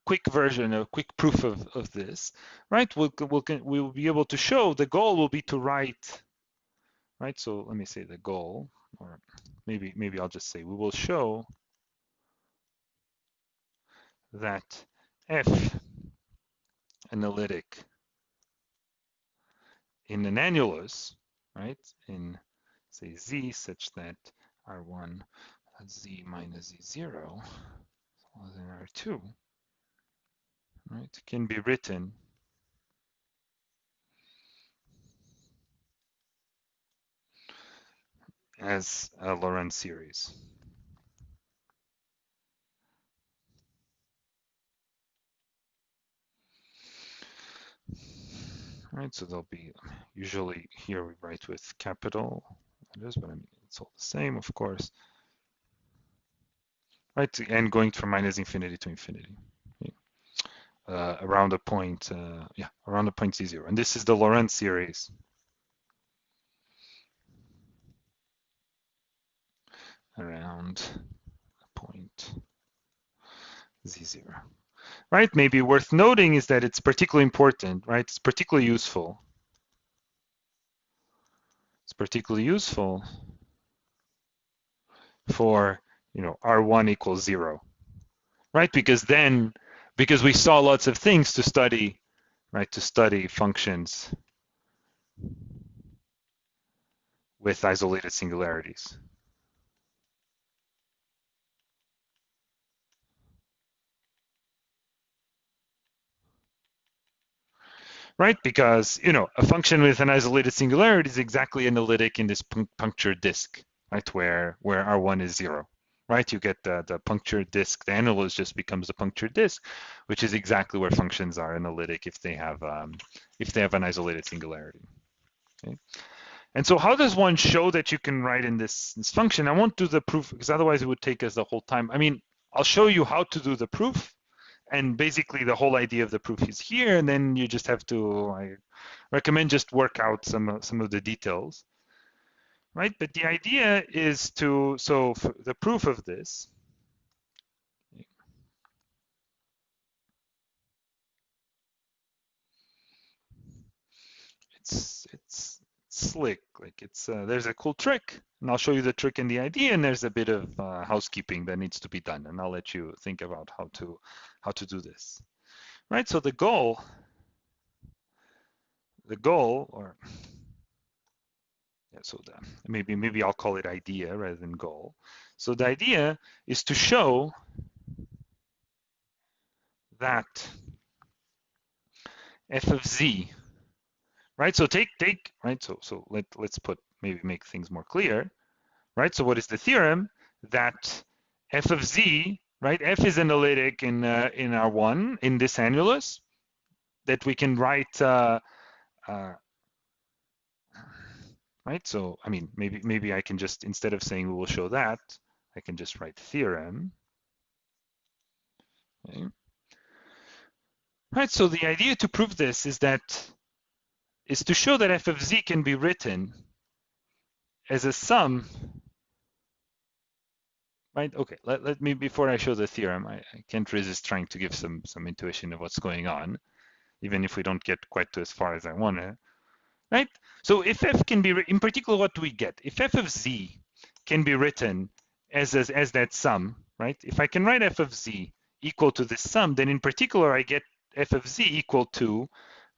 quick version, a quick proof of this, right? We'll be able to show the goal will be to write, right? So let me say the goal, or maybe I'll just say we will show that F analytic in an annulus, right? In say Z such that R1 Z minus Z0 smaller than R2, right? Can be written as a Laurent series. Right, so there'll be, usually here we write with capital letters, but I mean, it's all the same, of course. Right, and going from minus infinity to infinity. Around a point, around a point Z0. And this is the Laurent series. Around a point Z0. Right, maybe worth noting is that it's particularly important, right? It's particularly useful. It's particularly useful for, R1 equals 0, right? Because we saw lots of things to study, right? To study functions with isolated singularities. Right, because a function with an isolated singularity is exactly analytic in this punctured disk, right, where R1 is 0, right? You get the punctured disk. The annulus just becomes a punctured disk, which is exactly where functions are analytic if they have an isolated singularity. Okay. And so how does one show that you can write in this function? I won't do the proof because otherwise it would take us the whole time. I mean, I'll show you how to do the proof. And basically the whole idea of the proof is here, and then you just have to, I recommend just work out some of the details, right? But the idea is so for the proof of this, it's slick, like there's a cool trick, and I'll show you the trick and the idea, and there's a bit of housekeeping that needs to be done, and I'll let you think about how to do this, right? So the goal, or so maybe I'll call it idea rather than goal. So the idea is to show that f of z right? So take, right? So let's put, maybe make things more clear, right? So what is the theorem? That f of z, right? F is analytic in R1 in this annulus, that we can write, right? So I mean, maybe I can just, instead of saying we will show that, I can just write theorem. Okay. Right. So the idea to prove this is to show that f of z can be written as a sum. Right. Okay. Let me, before I show the theorem, I can't resist trying to give some intuition of what's going on, even if we don't get quite to as far as I want to. Right. So if f can be, in particular, what do we get? If f of z can be written as that sum, right? If I can write f of z equal to this sum, then in particular I get f of z equal to,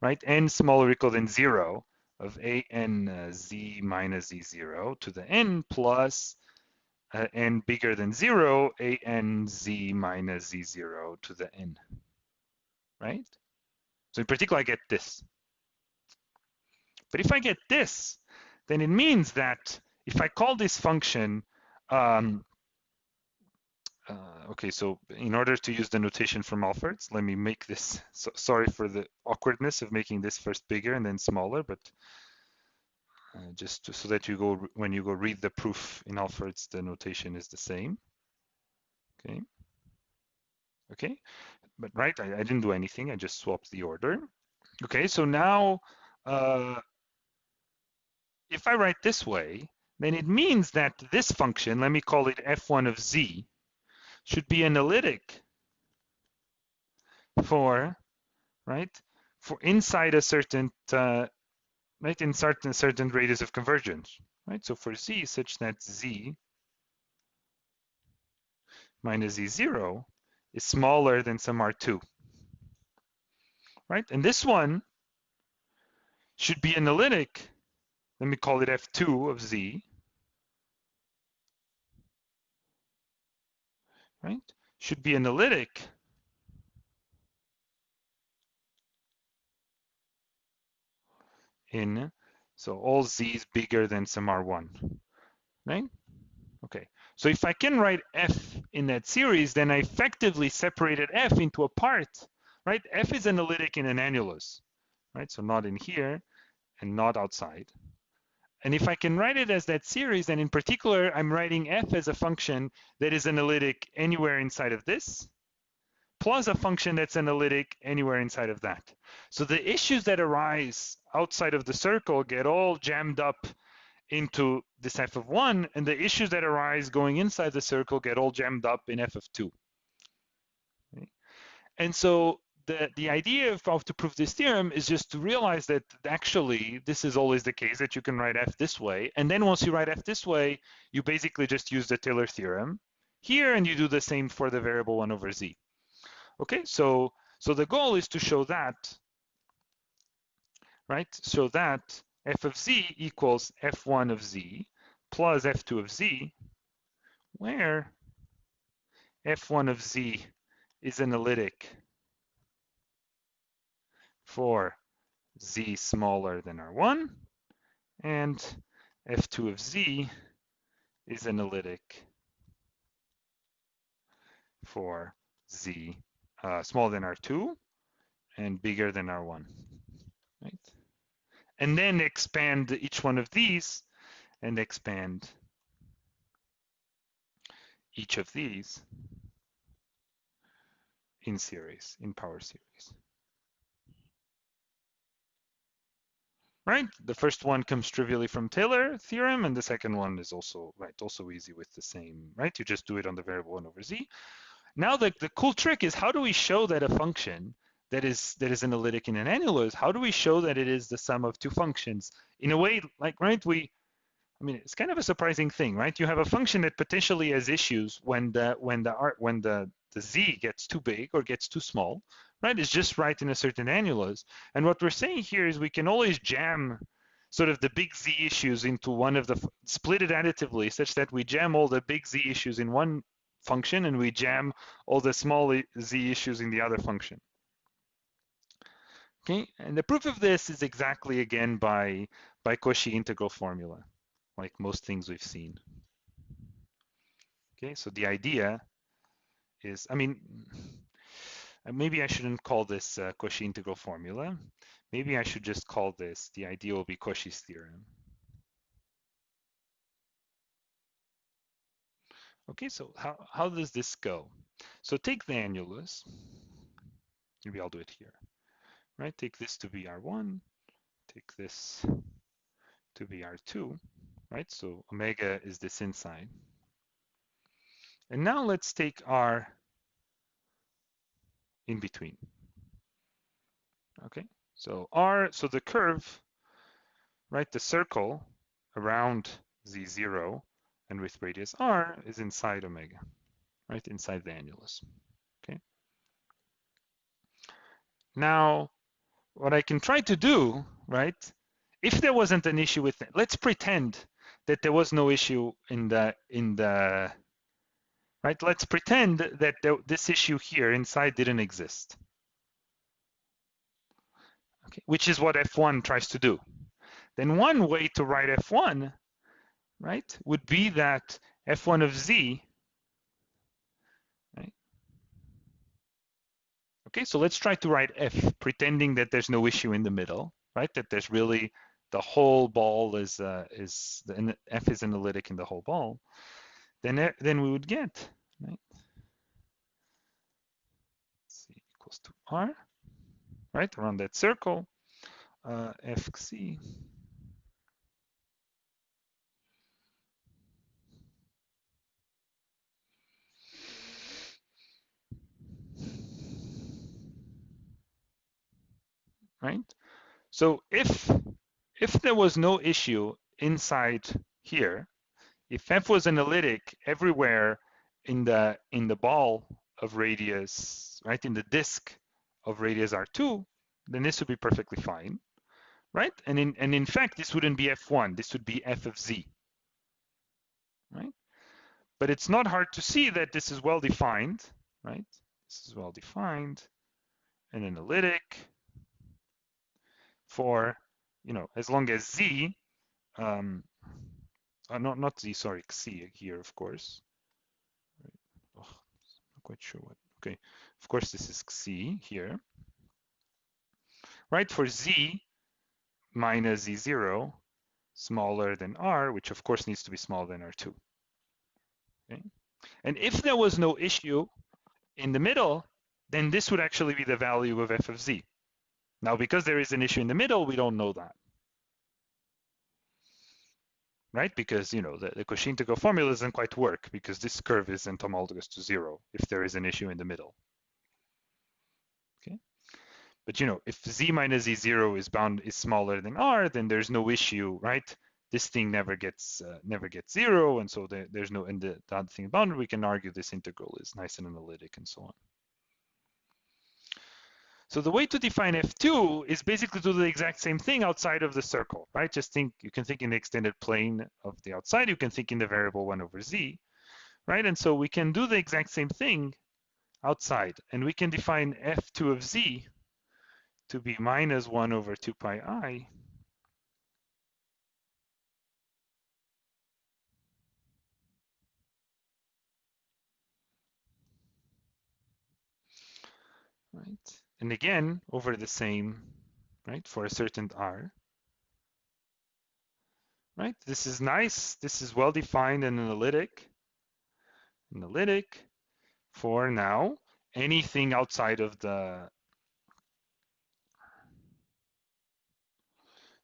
right, n smaller or equal than 0 of a n z minus z0 to the n plus n bigger than 0 a n z minus z0 to the n, right? So in particular I get this. But if I get this, then it means that if I call this function, okay, so in order to use the notation from Alfred's, let me make this, so, sorry for the awkwardness of making this first bigger and then smaller, but just so that you go, when you go read the proof in Alfred's, the notation is the same. Okay. Okay, but right, I didn't do anything, I just swapped the order. Okay, so now, if I write this way, then it means that this function, let me call it f1 of z, should be analytic for, right, for inside a certain, right, in certain radius of convergence, right? So for z such that z minus z0 is smaller than some R2, right? And this one should be analytic, let me call it f2 of z, right? Should be analytic in, so all z's bigger than some R1, right? Okay, so if I can write f in that series, then I effectively separated f into a part, right? F is analytic in an annulus, right? So not in here and not outside. And if I can write it as that series, then in particular, I'm writing f as a function that is analytic anywhere inside of this, plus a function that's analytic anywhere inside of that. So the issues that arise outside of the circle get all jammed up into this f of 1, and the issues that arise going inside the circle get all jammed up in f of 2. Okay? And so the idea of how to prove this theorem is just to realize that actually this is always the case, that you can write f this way, and then once you write f this way, you basically just use the Taylor theorem here, and you do the same for the variable 1 over z. Okay, so the goal is to show that, right? So that f of z equals f1 of z plus f2 of z, where f1 of z is analytic for z smaller than R1, and f2 of z is analytic for z smaller than R2 and bigger than R1, right? And then expand each one of these and expand each of these in series, in power series. Right, the first one comes trivially from Taylor theorem, and the second one is also, right, also easy with the same, right? You just do it on the variable 1 over z. Now the cool trick is, how do we show that a function that is analytic in an annulus, how do we show that it is the sum of two functions? In a way, like, right, I mean, it's kind of a surprising thing, right? You have a function that potentially has issues when the z gets too big or gets too small, right? It's just right in a certain annulus. And what we're saying here is we can always jam sort of the big z issues into one of the, split it additively such that we jam all the big z issues in one function and we jam all the small z issues in the other function. Okay, and the proof of this is exactly again by Koshi integral formula, like most things we've seen. Okay, so the idea is, I mean, maybe I shouldn't call this Koshi integral formula. Maybe I should just call this, the idea will be Koshi's theorem. Okay, so how does this go? So take the annulus. Maybe I'll do it here, right? Take this to be R1, take this to be R2, right? So omega is this inside. And now let's take R in between. Okay, so R, so the curve, right, the circle around Z0 and with radius R is inside omega, right, inside the annulus. Okay. Now, what I can try to do, right, if there wasn't an issue with it, let's pretend that there was no issue in the right, let's pretend that this issue here inside didn't exist. Okay, which is what F1 tries to do. Then one way to write F1, right, would be that F1 of Z, right? Okay, so let's try to write F, pretending that there's no issue in the middle, right? That there's really the whole ball is the F is analytic in the whole ball. Then we would get, right? C equals to R, right? Around that circle, FC. Right? So if there was no issue inside here, if F was analytic everywhere in the ball of radius, right, in the disk of radius R2, then this would be perfectly fine, right? And in fact, this wouldn't be F1, this would be F of Z, right? But it's not hard to see that this is well defined, right? This is well defined and analytic for, as long as Z, not Z, sorry, Xi here, of course. Oh, not quite sure what. Okay, of course this is Xi here, right? For Z minus Z0 smaller than R, which of course needs to be smaller than R2. Okay, and if there was no issue in the middle, then this would actually be the value of F of Z. Now, because there is an issue in the middle, we don't know that. Right? Because the Cauchy integral formula doesn't quite work because this curve isn't homologous to 0 if there is an issue in the middle. Okay, but if Z minus Z0 is smaller than R, then there's no issue, right? This thing never gets 0, and so there's no, and the other thing bounded, we can argue this integral is nice and analytic and so on. So the way to define F2 is basically to do the exact same thing outside of the circle, right? Just you can think in the extended plane of the outside, you can think in the variable 1 over Z, right? And so we can do the exact same thing outside, and we can define F2 of Z to be minus 1 over 2 pi I right? And again, over the same, right, for a certain R, right? This is nice. This is well defined and analytic for now anything outside of the,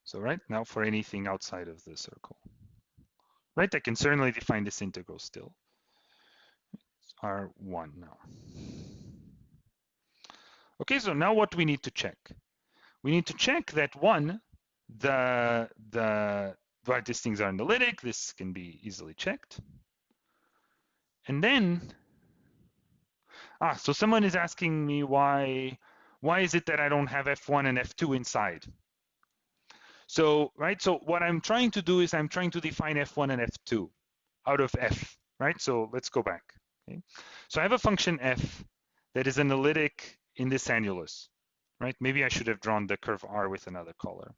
so right now for anything outside of the circle, right? I can certainly define this integral still. It's R1 now. Okay, so now what we need to check? We need to check that one, right, these things are analytic. This can be easily checked. And then, so someone is asking me why is it that I don't have F1 and F2 inside? So, right, so what I'm trying to do is I'm trying to define F1 and F2 out of F, right? So let's go back. Okay? So I have a function F that is analytic in this annulus, right? Maybe I should have drawn the curve R with another color.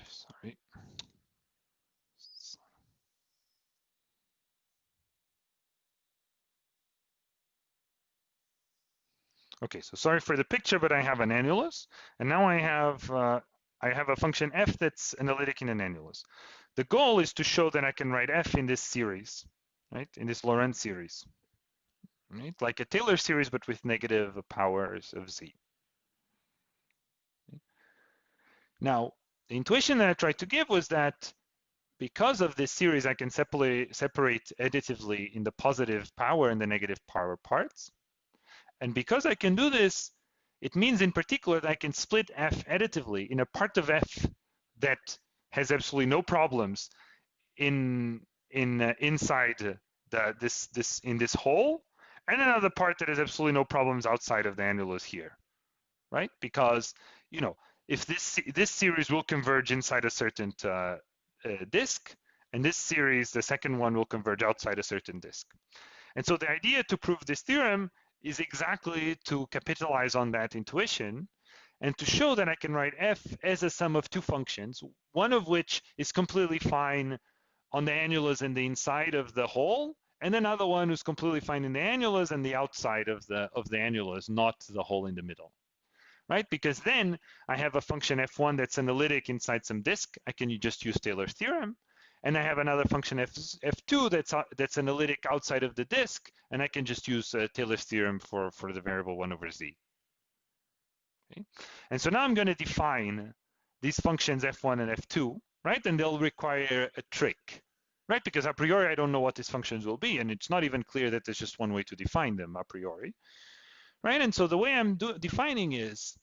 Sorry. Okay, so sorry for the picture, but I have an annulus, and now I have a function f that's analytic in an annulus. The goal is to show that I can write f in this series, right? In this Lorentz series, right? Like a Taylor series, but with negative powers of z. Okay. Now, the intuition that I tried to give was that because of this series, I can separate additively in the positive power and the negative power parts. And because I can do this, it means in particular that I can split f additively in a part of f that has absolutely no problems inside this hole, and another part that has absolutely no problems outside of the annulus here, right? Because if this series will converge inside a certain disk, and this series, the second one, will converge outside a certain disk. And so the idea to prove this theorem is exactly to capitalize on that intuition and to show that I can write f as a sum of two functions, one of which is completely fine on the annulus and the inside of the hole, and another one who's completely fine in the annulus and the outside of the annulus, not the hole in the middle. Right? Because then I have a function f1 that's analytic inside some disk. I can just use Taylor's theorem. And I have another function f2 that's analytic outside of the disk, and I can just use Taylor's theorem for the variable 1 over z. Okay? And so now I'm going to define these functions f1 and f2, right? And they'll require a trick, right? Because a priori, I don't know what these functions will be, and it's not even clear that there's just one way to define them a priori, right? And so the way I'm defining is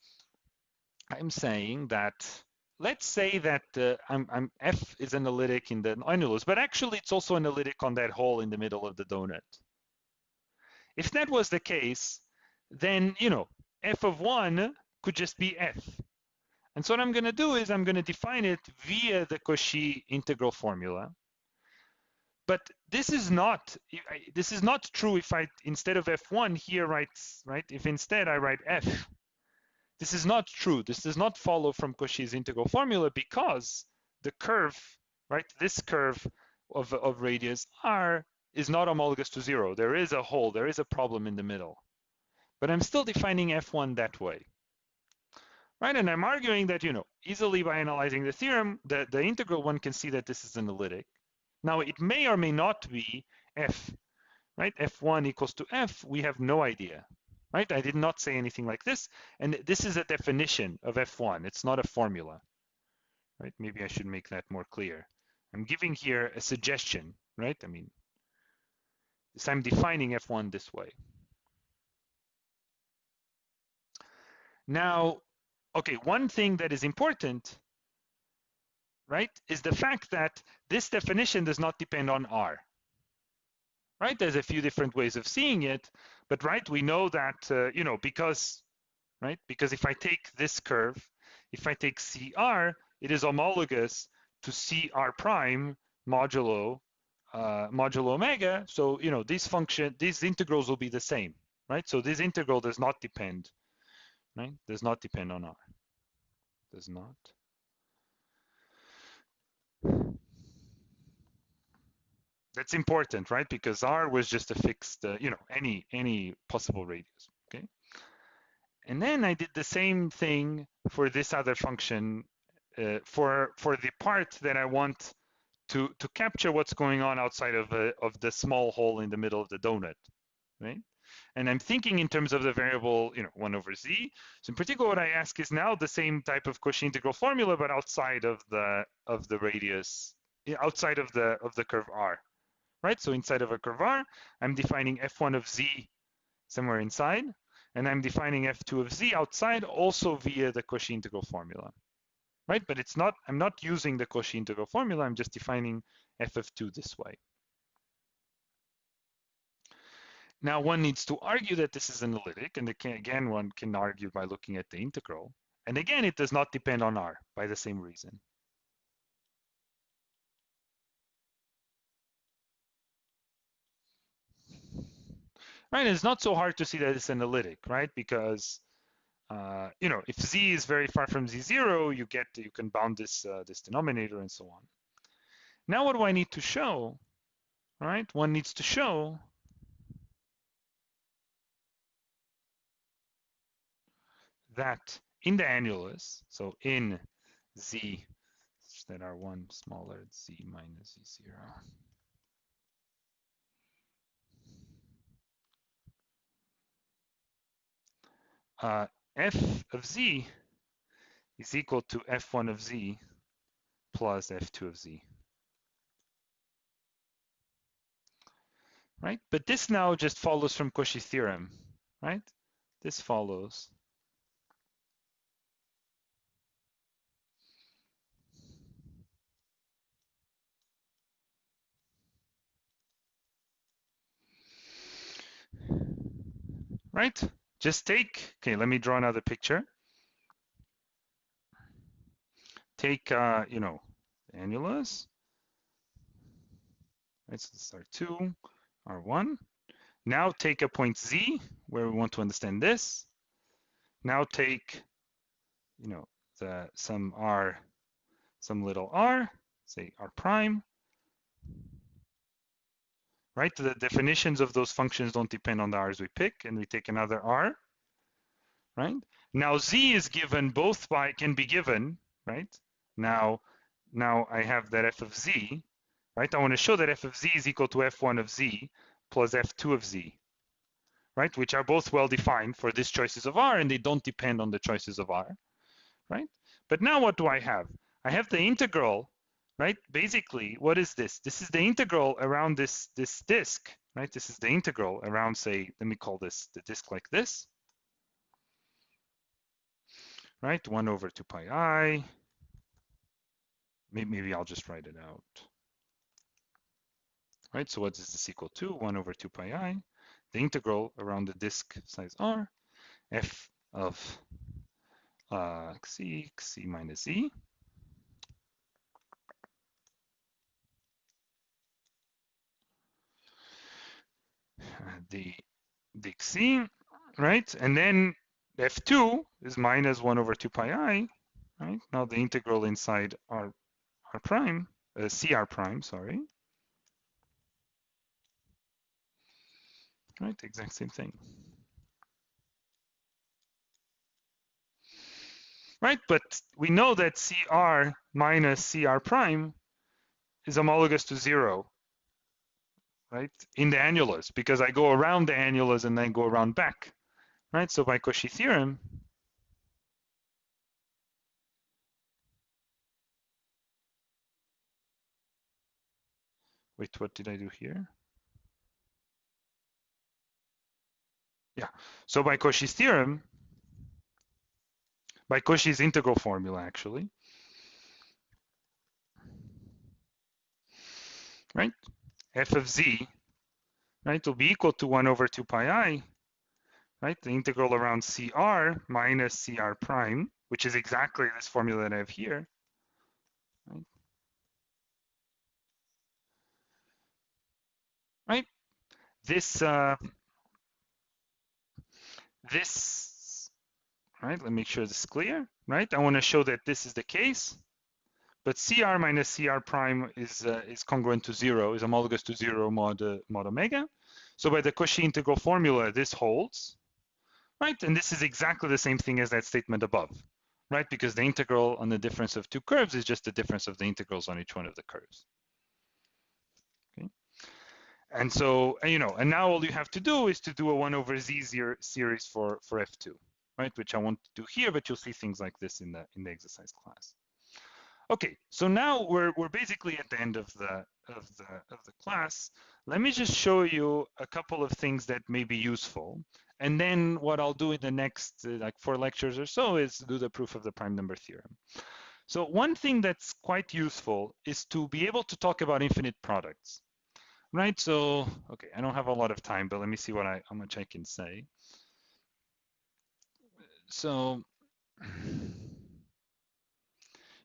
I'm saying that, let's say that f is analytic in the annulus, but actually it's also analytic on that hole in the middle of the donut. If that was the case, then, f of 1 could just be f. And so what I'm going to do is I'm going to define it via the Koshi integral formula. But this is not true if I, instead of f1 here writes, right? If instead I write f, this is not true. This does not follow from Koshi's integral formula because the curve, right? This curve of radius r is not homologous to 0. There is a hole, there is a problem in the middle. But I'm still defining f1 that way. Right, and I'm arguing that, easily by analyzing the theorem, the integral one can see that this is analytic. Now, it may or may not be f, right? f1 equals to f, we have no idea, right? I did not say anything like this, and this is a definition of f1. It's not a formula, right? Maybe I should make that more clear. I'm giving here a suggestion, right? I mean, I'm defining f1 this way. Now, okay, one thing that is important, right, is the fact that this definition does not depend on R. Right, there's a few different ways of seeing it, but right, we know that, because if I take this curve, if I take CR, it is homologous to CR prime modulo omega. So, these integrals will be the same, right? So this integral does not depend, right? Does not depend on R. Does not. That's important, right? Because R was just a fixed, any possible radius, okay? And then I did the same thing for this other function for the part that I want to capture what's going on outside of the small hole in the middle of the donut, right? And I'm thinking in terms of the variable, 1 over z. So in particular, what I ask is now the same type of Cauchy integral formula, but outside of the radius, outside of the curve R, right? So inside of a curve R, I'm defining f1 of z somewhere inside, and I'm defining f2 of z outside also via the Cauchy integral formula, right? But I'm not using the Cauchy integral formula, I'm just defining f of 2 this way. Now one needs to argue that this is analytic, and again, one can argue by looking at the integral. And again, it does not depend on R by the same reason. right? And it's not so hard to see that it's analytic, right? Because if z is very far from z0, you can bound this this denominator and so on. Now, what do I need to show? Right? One needs to show that in the annulus, so in z that are one smaller z minus z0, f of z is equal to f1 of z plus f2 of z. Right? But this now just follows from Cauchy's theorem, right? This follows. Right? Just take, okay, let me draw another picture. Take, annulus. Right, so this is R2, R1. Now take a point Z where we want to understand this. Now take, some little r, say r prime. Right, the definitions of those functions don't depend on the r's we pick, and we take another r. Right? Now z is given both by, can be given, right? Now I have that f of z, right? I want to show that f of z is equal to f1 of z plus f2 of z, right? Which are both well defined for these choices of r, and they don't depend on the choices of r, right? But now what do I have? I have the integral, right? Basically, what is this? This is the integral around this disk, right? This is the integral around, say, let me call this the disk like this, right? 1 over 2 pi I. Maybe I'll just write it out. Right, so what is this equal to? 1 over 2 pi I. The integral around the disk size r, f of xc minus z. The xc, right? And then f2 is minus 1 over 2 pi I, right? Now the integral inside r prime, cr prime, sorry. Right, exact same thing. Right, but we know that cr minus cr prime is homologous to 0, right, in the annulus, because I go around the annulus and then go around back, right? So by Cauchy theorem, wait, what did I do here? Yeah, so by Cauchy's theorem, by Cauchy's integral formula, actually, right, f of z, right, will be equal to 1 over 2 pi I, right, the integral around cr minus cr prime, which is exactly this formula that I have here, right? Right? This, right, let me make sure this is clear, right? I want to show that this is the case, but cr minus cr prime is congruent to 0, is homologous to 0 mod omega. So by the Cauchy integral formula, this holds, right? And this is exactly the same thing as that statement above, right? Because the integral on the difference of two curves is just the difference of the integrals on each one of the curves. Okay. And so, and now all you have to do is to do a 1 over z series for f2, right? Which I won't do here, but you'll see things like this in the exercise class. Okay, so now we're basically at the end of the class. Let me just show you a couple of things that may be useful, and then what I'll do in the next like 4 lectures or so is do the proof of the prime number theorem. So one thing that's quite useful is to be able to talk about infinite products, right? So okay, I don't have a lot of time, but let me see how much I can say. So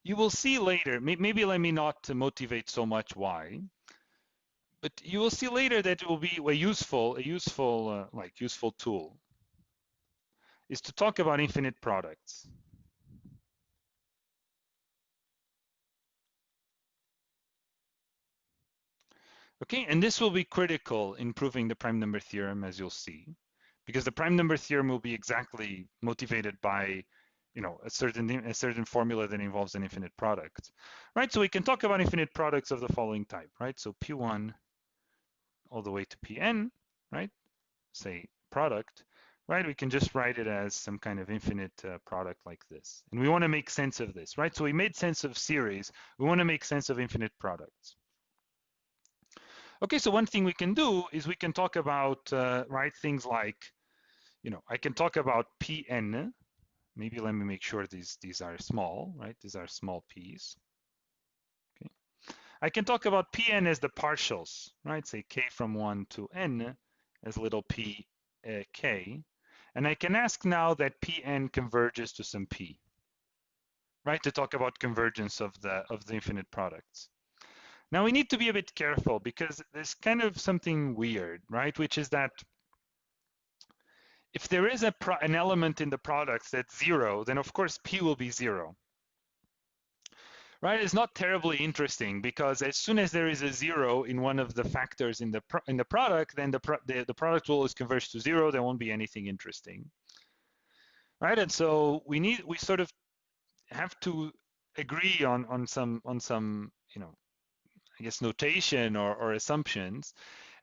you will see later, maybe let me not motivate so much why, But you will see later that it will be a useful tool is to talk about infinite products. Okay, and this will be critical in proving the prime number theorem, as you'll see, because the prime number theorem will be exactly motivated by, a certain formula that involves an infinite product, right? So we can talk about infinite products of the following type, right? So P1 all the way to Pn, right? Say product, right? We can just write it as some kind of infinite product like this. And we want to make sense of this, right? So we made sense of series. We want to make sense of infinite products. Okay, so one thing we can do is we can talk about, right, things like, I can talk about Pn. Maybe let me make sure these are small, right? These are small p's. Okay. I can talk about Pn as the partials, right? Say k from 1 to n as little p k. And I can ask now that Pn converges to some p, right? To talk about convergence of the infinite products. Now we need to be a bit careful because there's kind of something weird, right? Which is that if there is an element in the products that's 0, then of course P will be 0. Right? It's not terribly interesting because as soon as there is a 0 in one of the factors in the product, then the product will always converge to 0. There won't be anything interesting. Right? And so we sort of have to agree on some I guess notation or assumptions,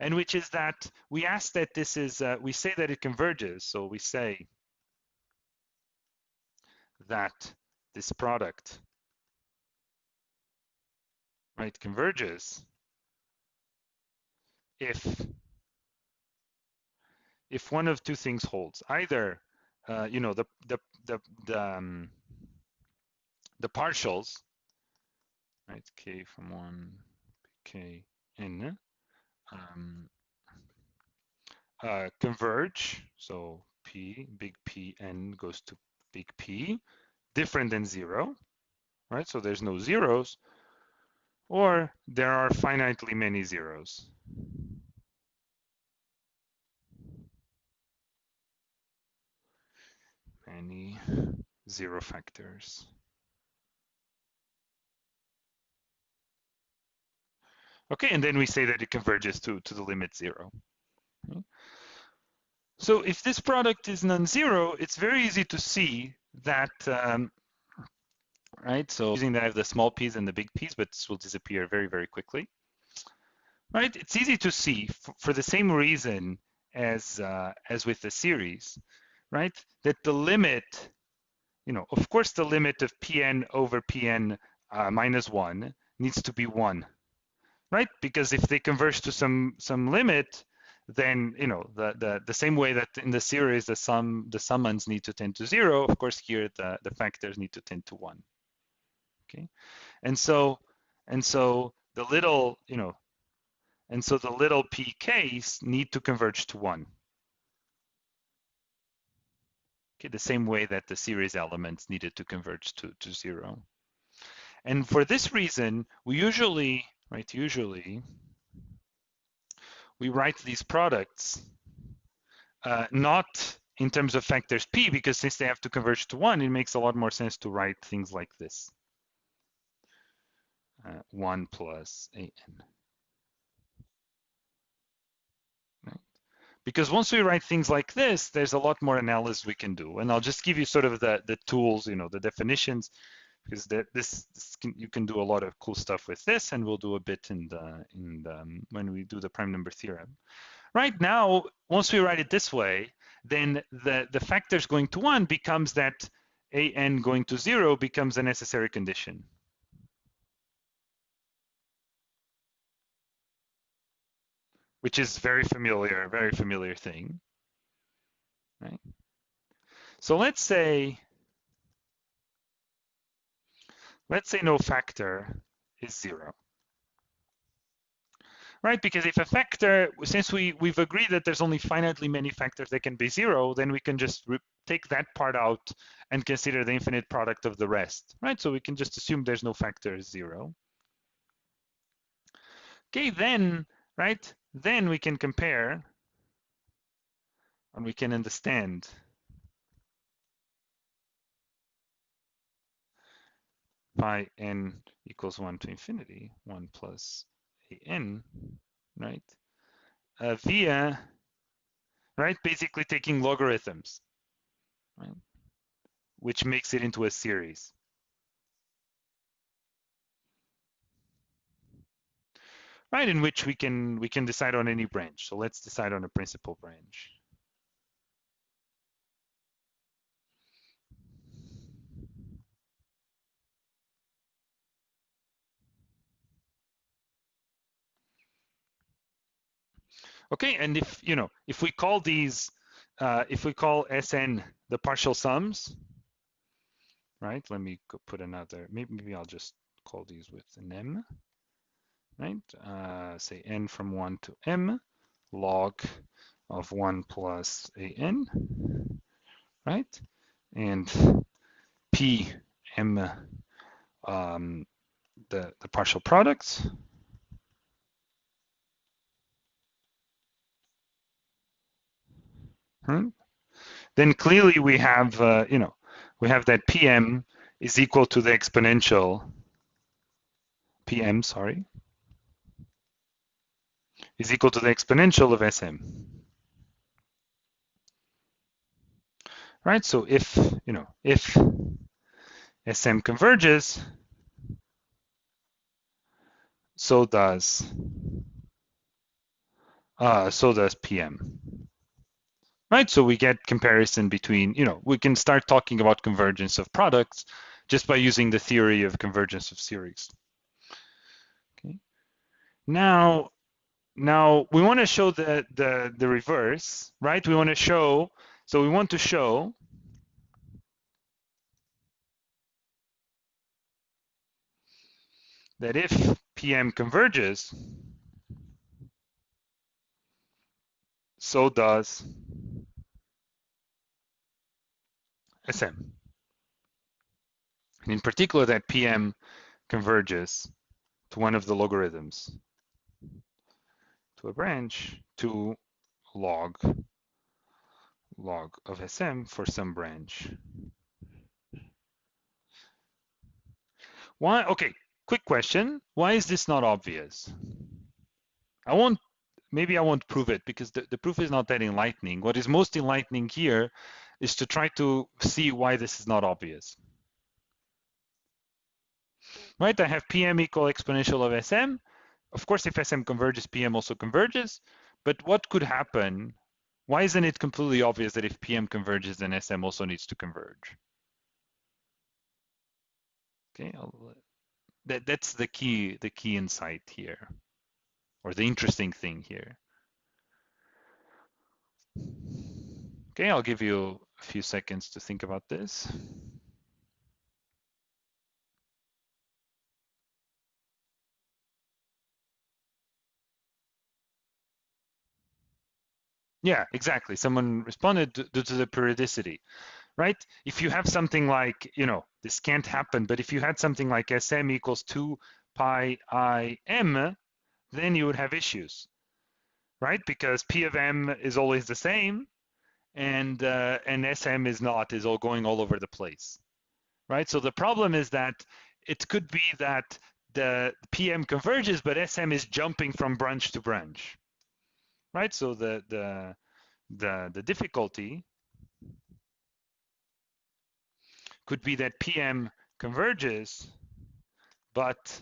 and which is that we ask that this is we say that it converges. So we say that this product, right, converges if one of two things holds. Either the partials, right, k from 1 k n converge, so p, big P n goes to big P, different than 0, right? So there's no zeros, or there are finitely many zeros. Many zero factors. Okay, and then we say that it converges to the limit 0. Okay. So if this product is non-zero, it's very easy to see that, right? So using that I have the small p's and the big p's, but this will disappear very, very quickly. Right? It's easy to see for the same reason as with the series, right? That the limit, of course, the limit of Pn over Pn minus 1 needs to be 1, right? Because if they converge to some limit, then the same way that in the series the summands need to tend to 0, of course here the factors need to tend to 1. Okay, and so the little the little pk's need to converge to 1. Okay, the same way that the series elements needed to converge to 0. And for this reason, we usually we write these products not in terms of factors p, because since they have to converge to 1, it makes a lot more sense to write things like this. 1 plus an. Right? Because once we write things like this, there's a lot more analysis we can do. And I'll just give you sort of the tools, the definitions, because you can do a lot of cool stuff with this, and we'll do a bit when we do the prime number theorem. Right now, once we write it this way, then the factors going to 1 becomes that an going to 0 becomes a necessary condition. Which is very familiar thing, right? So let's say no factor is 0. Right, because if a factor, since we've agreed that there's only finitely many factors that can be 0, then we can just take that part out and consider the infinite product of the rest, right? So we can just assume there's no factor 0. Okay, then right? Then we can compare and we can understand phi n equals 1 to infinity, 1 plus an, right? Via, right, basically taking logarithms, right, which makes it into a series. Right, in which we can decide on any branch. So let's decide on a principal branch. Okay, and if we call these, if we call Sn the partial sums, right? Let me put another. Maybe I'll just call these with an m, right? Say n from 1 to m, log of 1 plus an, right? And Pm, the partial products. Right? Then clearly we have, we have that Pm is equal to the exponential, Pm, sorry, is equal to the exponential of Sm. Right? So if, if Sm converges, so does Pm. Right? So we get comparison between, we can start talking about convergence of products just by using the theory of convergence of series. Okay. Now we want to show the reverse, right? We want to show, so we want to show that if Pm converges, so does Sm. And in particular, that Pm converges to one of the logarithms, to a branch, to log of Sm for some branch. Why? Okay, quick question. Why is this not obvious? Maybe I won't prove it because the proof is not that enlightening. What is most enlightening here is to try to see why this is not obvious. Right, I have Pm equal exponential of Sm. Of course, if Sm converges, Pm also converges. But what could happen? Why isn't it completely obvious that if Pm converges, then Sm also needs to converge? Okay, that's the key insight here, or the interesting thing here. Okay, I'll give you a few seconds to think about this. Yeah, exactly. Someone responded due to the periodicity, right? If you have something like, this can't happen, but if you had something like Sm equals 2 pi I m, then you would have issues, right? Because P of m is always the same, and Sm is not, is all going all over the place, right? So the problem is that it could be that the Pm converges, but Sm is jumping from branch to branch, right? So the difficulty could be that Pm converges, but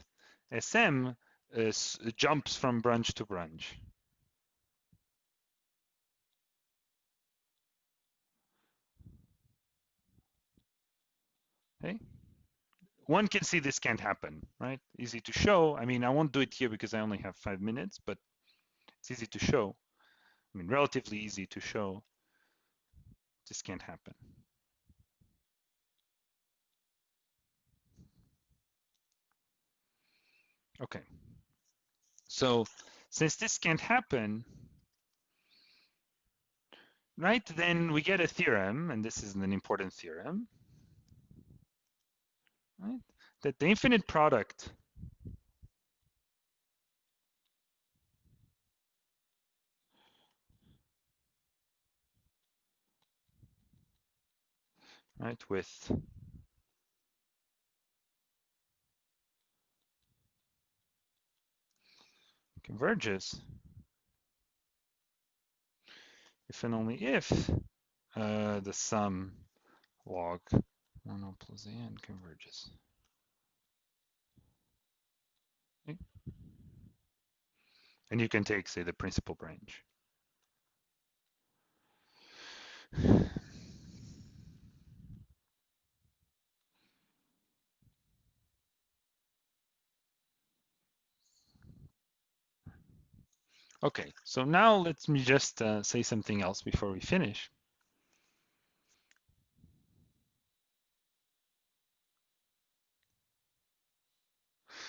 Sm jumps from branch to branch. Okay. One can see this can't happen, right? Easy to show. I mean, I won't do it here because I only have 5 minutes, but it's easy to show. I mean, relatively easy to show. This can't happen. Okay. So since this can't happen, right, then we get a theorem, and this is an important theorem, right, that the infinite product right, with converges if and only if the sum log 1 plus an converges. Okay. And you can take, say, the principal branch. Okay, so now let me just say something else before we finish.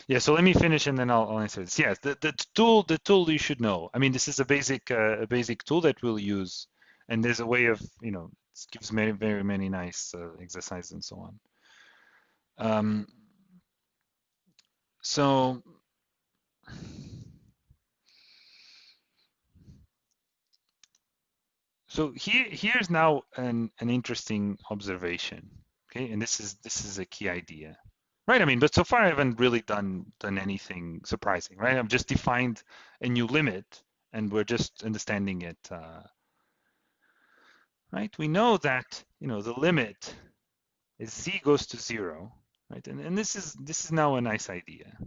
Yeah, so let me finish and then I'll answer this. Yes, the tool you should know. I mean, this is a basic tool that we'll use, and there's a way of, it gives very many nice exercises and so on. So here's now an interesting observation. Okay, and this is a key idea. Right, I mean, but so far I haven't really done anything surprising, right? I've just defined a new limit, and we're just understanding it, right? We know that the limit is z goes to 0, right? And this is now a nice idea,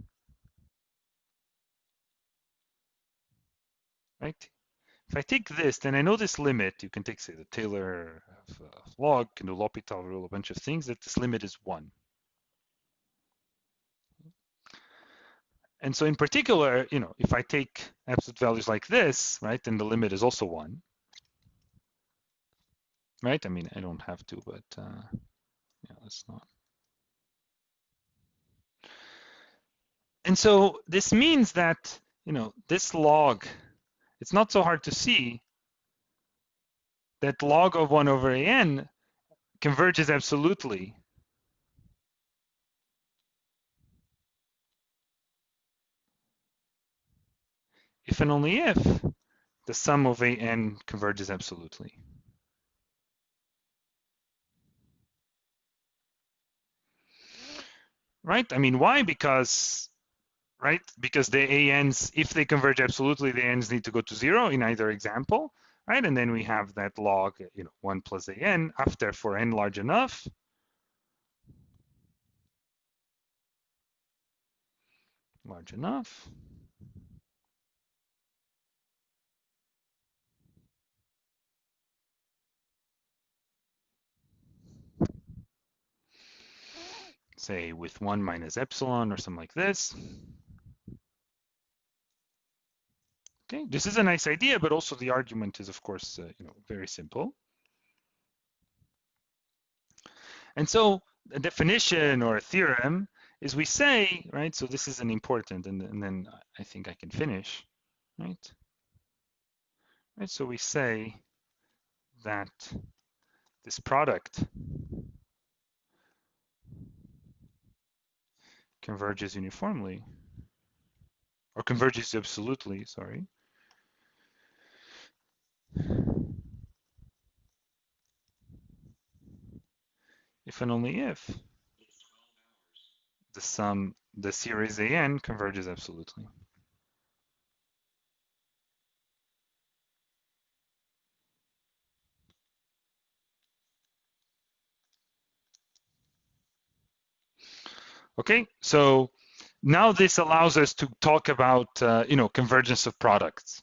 right? If I take this, then I know this limit. You can take, say, the Taylor of log, can do L'Hopital rule, a bunch of things. That this limit is 1. And so in particular, if I take absolute values like this, right, then the limit is also 1, right? I mean, I don't have to, but yeah, let's not. And so this means that, this log, it's not so hard to see that log of 1 over an converges absolutely if and only if the sum of an converges absolutely. Right? I mean, why? Because the ANs, if they converge absolutely, the ANs need to go to 0 in either example, right? And then we have that log, 1 plus AN after for n large enough. Large enough. Say with 1 minus epsilon or something like this. Okay, this is a nice idea, but also the argument is, of course, very simple. And so a definition or a theorem is we say, right, so this is an important, and then I think I can finish, right? Right, so we say that this product converges uniformly, or converges absolutely, sorry. If and only if the series AN converges absolutely. Okay, so now this allows us to talk about convergence of products,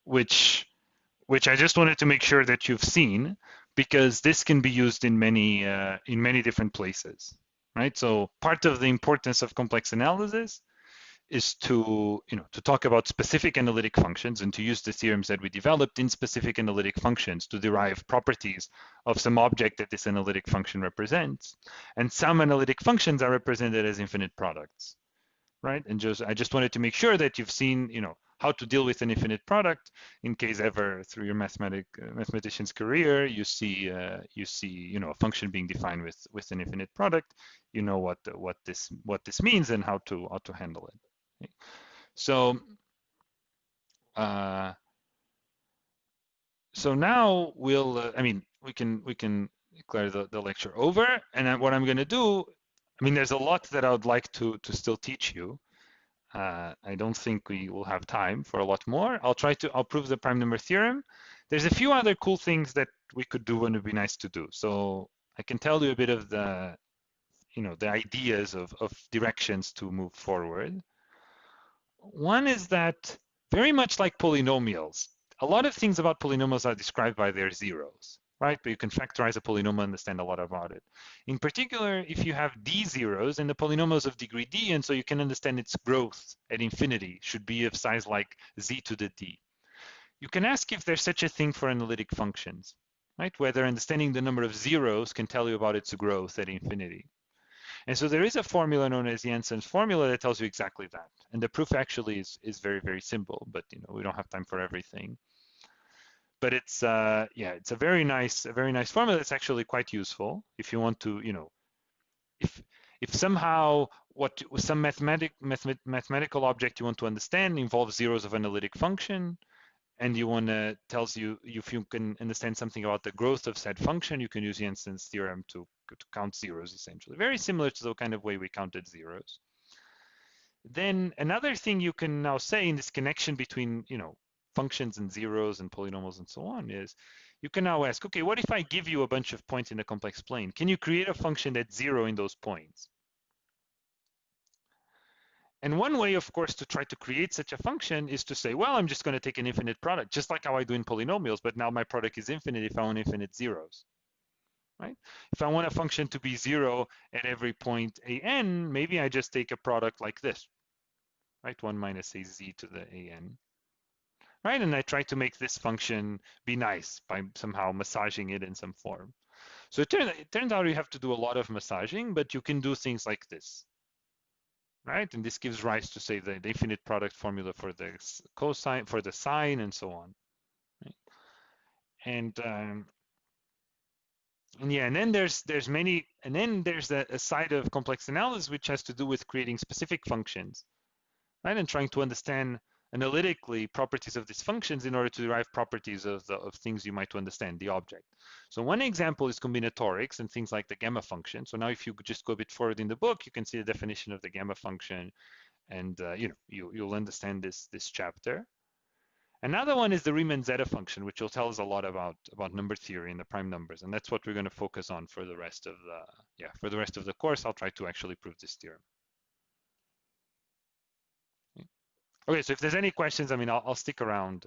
which I just wanted to make sure that you've seen, because this can be used in many different places, right? So part of the importance of complex analysis is to talk about specific analytic functions and to use the theorems that we developed in specific analytic functions to derive properties of some object that this analytic function represents. And some analytic functions are represented as infinite products, right? And I just wanted to make sure that you've seen, how to deal with an infinite product in case ever through your mathematician's career you see a function being defined with an infinite product. You know what this means and how to handle it. Okay. So so now we'll I mean we can declare the lecture over. And what I'm going to do, I mean, there's a lot that I would like to still teach you. I don't think we will have time for a lot more. I'll prove the prime number theorem. There's a few other cool things that we could do and it would be nice to do. So I can tell you a bit of the, the ideas of directions to move forward. One is that very much like polynomials, a lot of things about polynomials are described by their zeros, right? But you can factorize a polynomial and understand a lot about it. In particular, if you have d zeros, and the polynomial is of degree d, and so you can understand its growth at infinity should be of size like z to the d. You can ask if there's such a thing for analytic functions, right? Whether understanding the number of zeros can tell you about its growth at infinity. And so there is a formula known as Jensen's formula that tells you exactly that. And the proof actually is very, very simple, but we don't have time for everything. But it's it's a very nice formula that's actually quite useful if you want to, if somehow some mathematical object you want to understand involves zeros of analytic function, and you want to tells you if you can understand something about the growth of said function, you can use Jensen's theorem to count zeros, essentially. Very similar to the kind of way we counted zeros. Then another thing you can now say in this connection between, functions and zeros and polynomials and so on is you can now ask, okay, what if I give you a bunch of points in a complex plane? Can you create a function that's zero in those points? And one way, of course, to try to create such a function is to say, well, I'm just going to take an infinite product, just like how I do in polynomials, but now my product is infinite if I want infinite zeros, right? If I want a function to be zero at every point an, maybe I just take a product like this, right? 1 minus a z to the an, right? And I try to make this function be nice by somehow massaging it in some form. So it turns out you have to do a lot of massaging, but you can do things like this, right? And this gives rise to, say, the infinite product formula for the cosine, for the sine, and so on. Right? And yeah, and then there's many, and then there's a side of complex analysis which has to do with creating specific functions, right? And trying to understand analytically properties of these functions in order to derive properties of things you might understand, the object. So one example is combinatorics and things like the gamma function. So now if you just go a bit forward in the book, you can see the definition of the gamma function, and you'll understand this chapter. Another one is the Riemann Zeta function, which will tell us a lot about number theory and the prime numbers, and that's what we're going to focus on for the rest of the course. I'll try to actually prove this theorem. Okay, so if there's any questions, I mean, I'll stick around.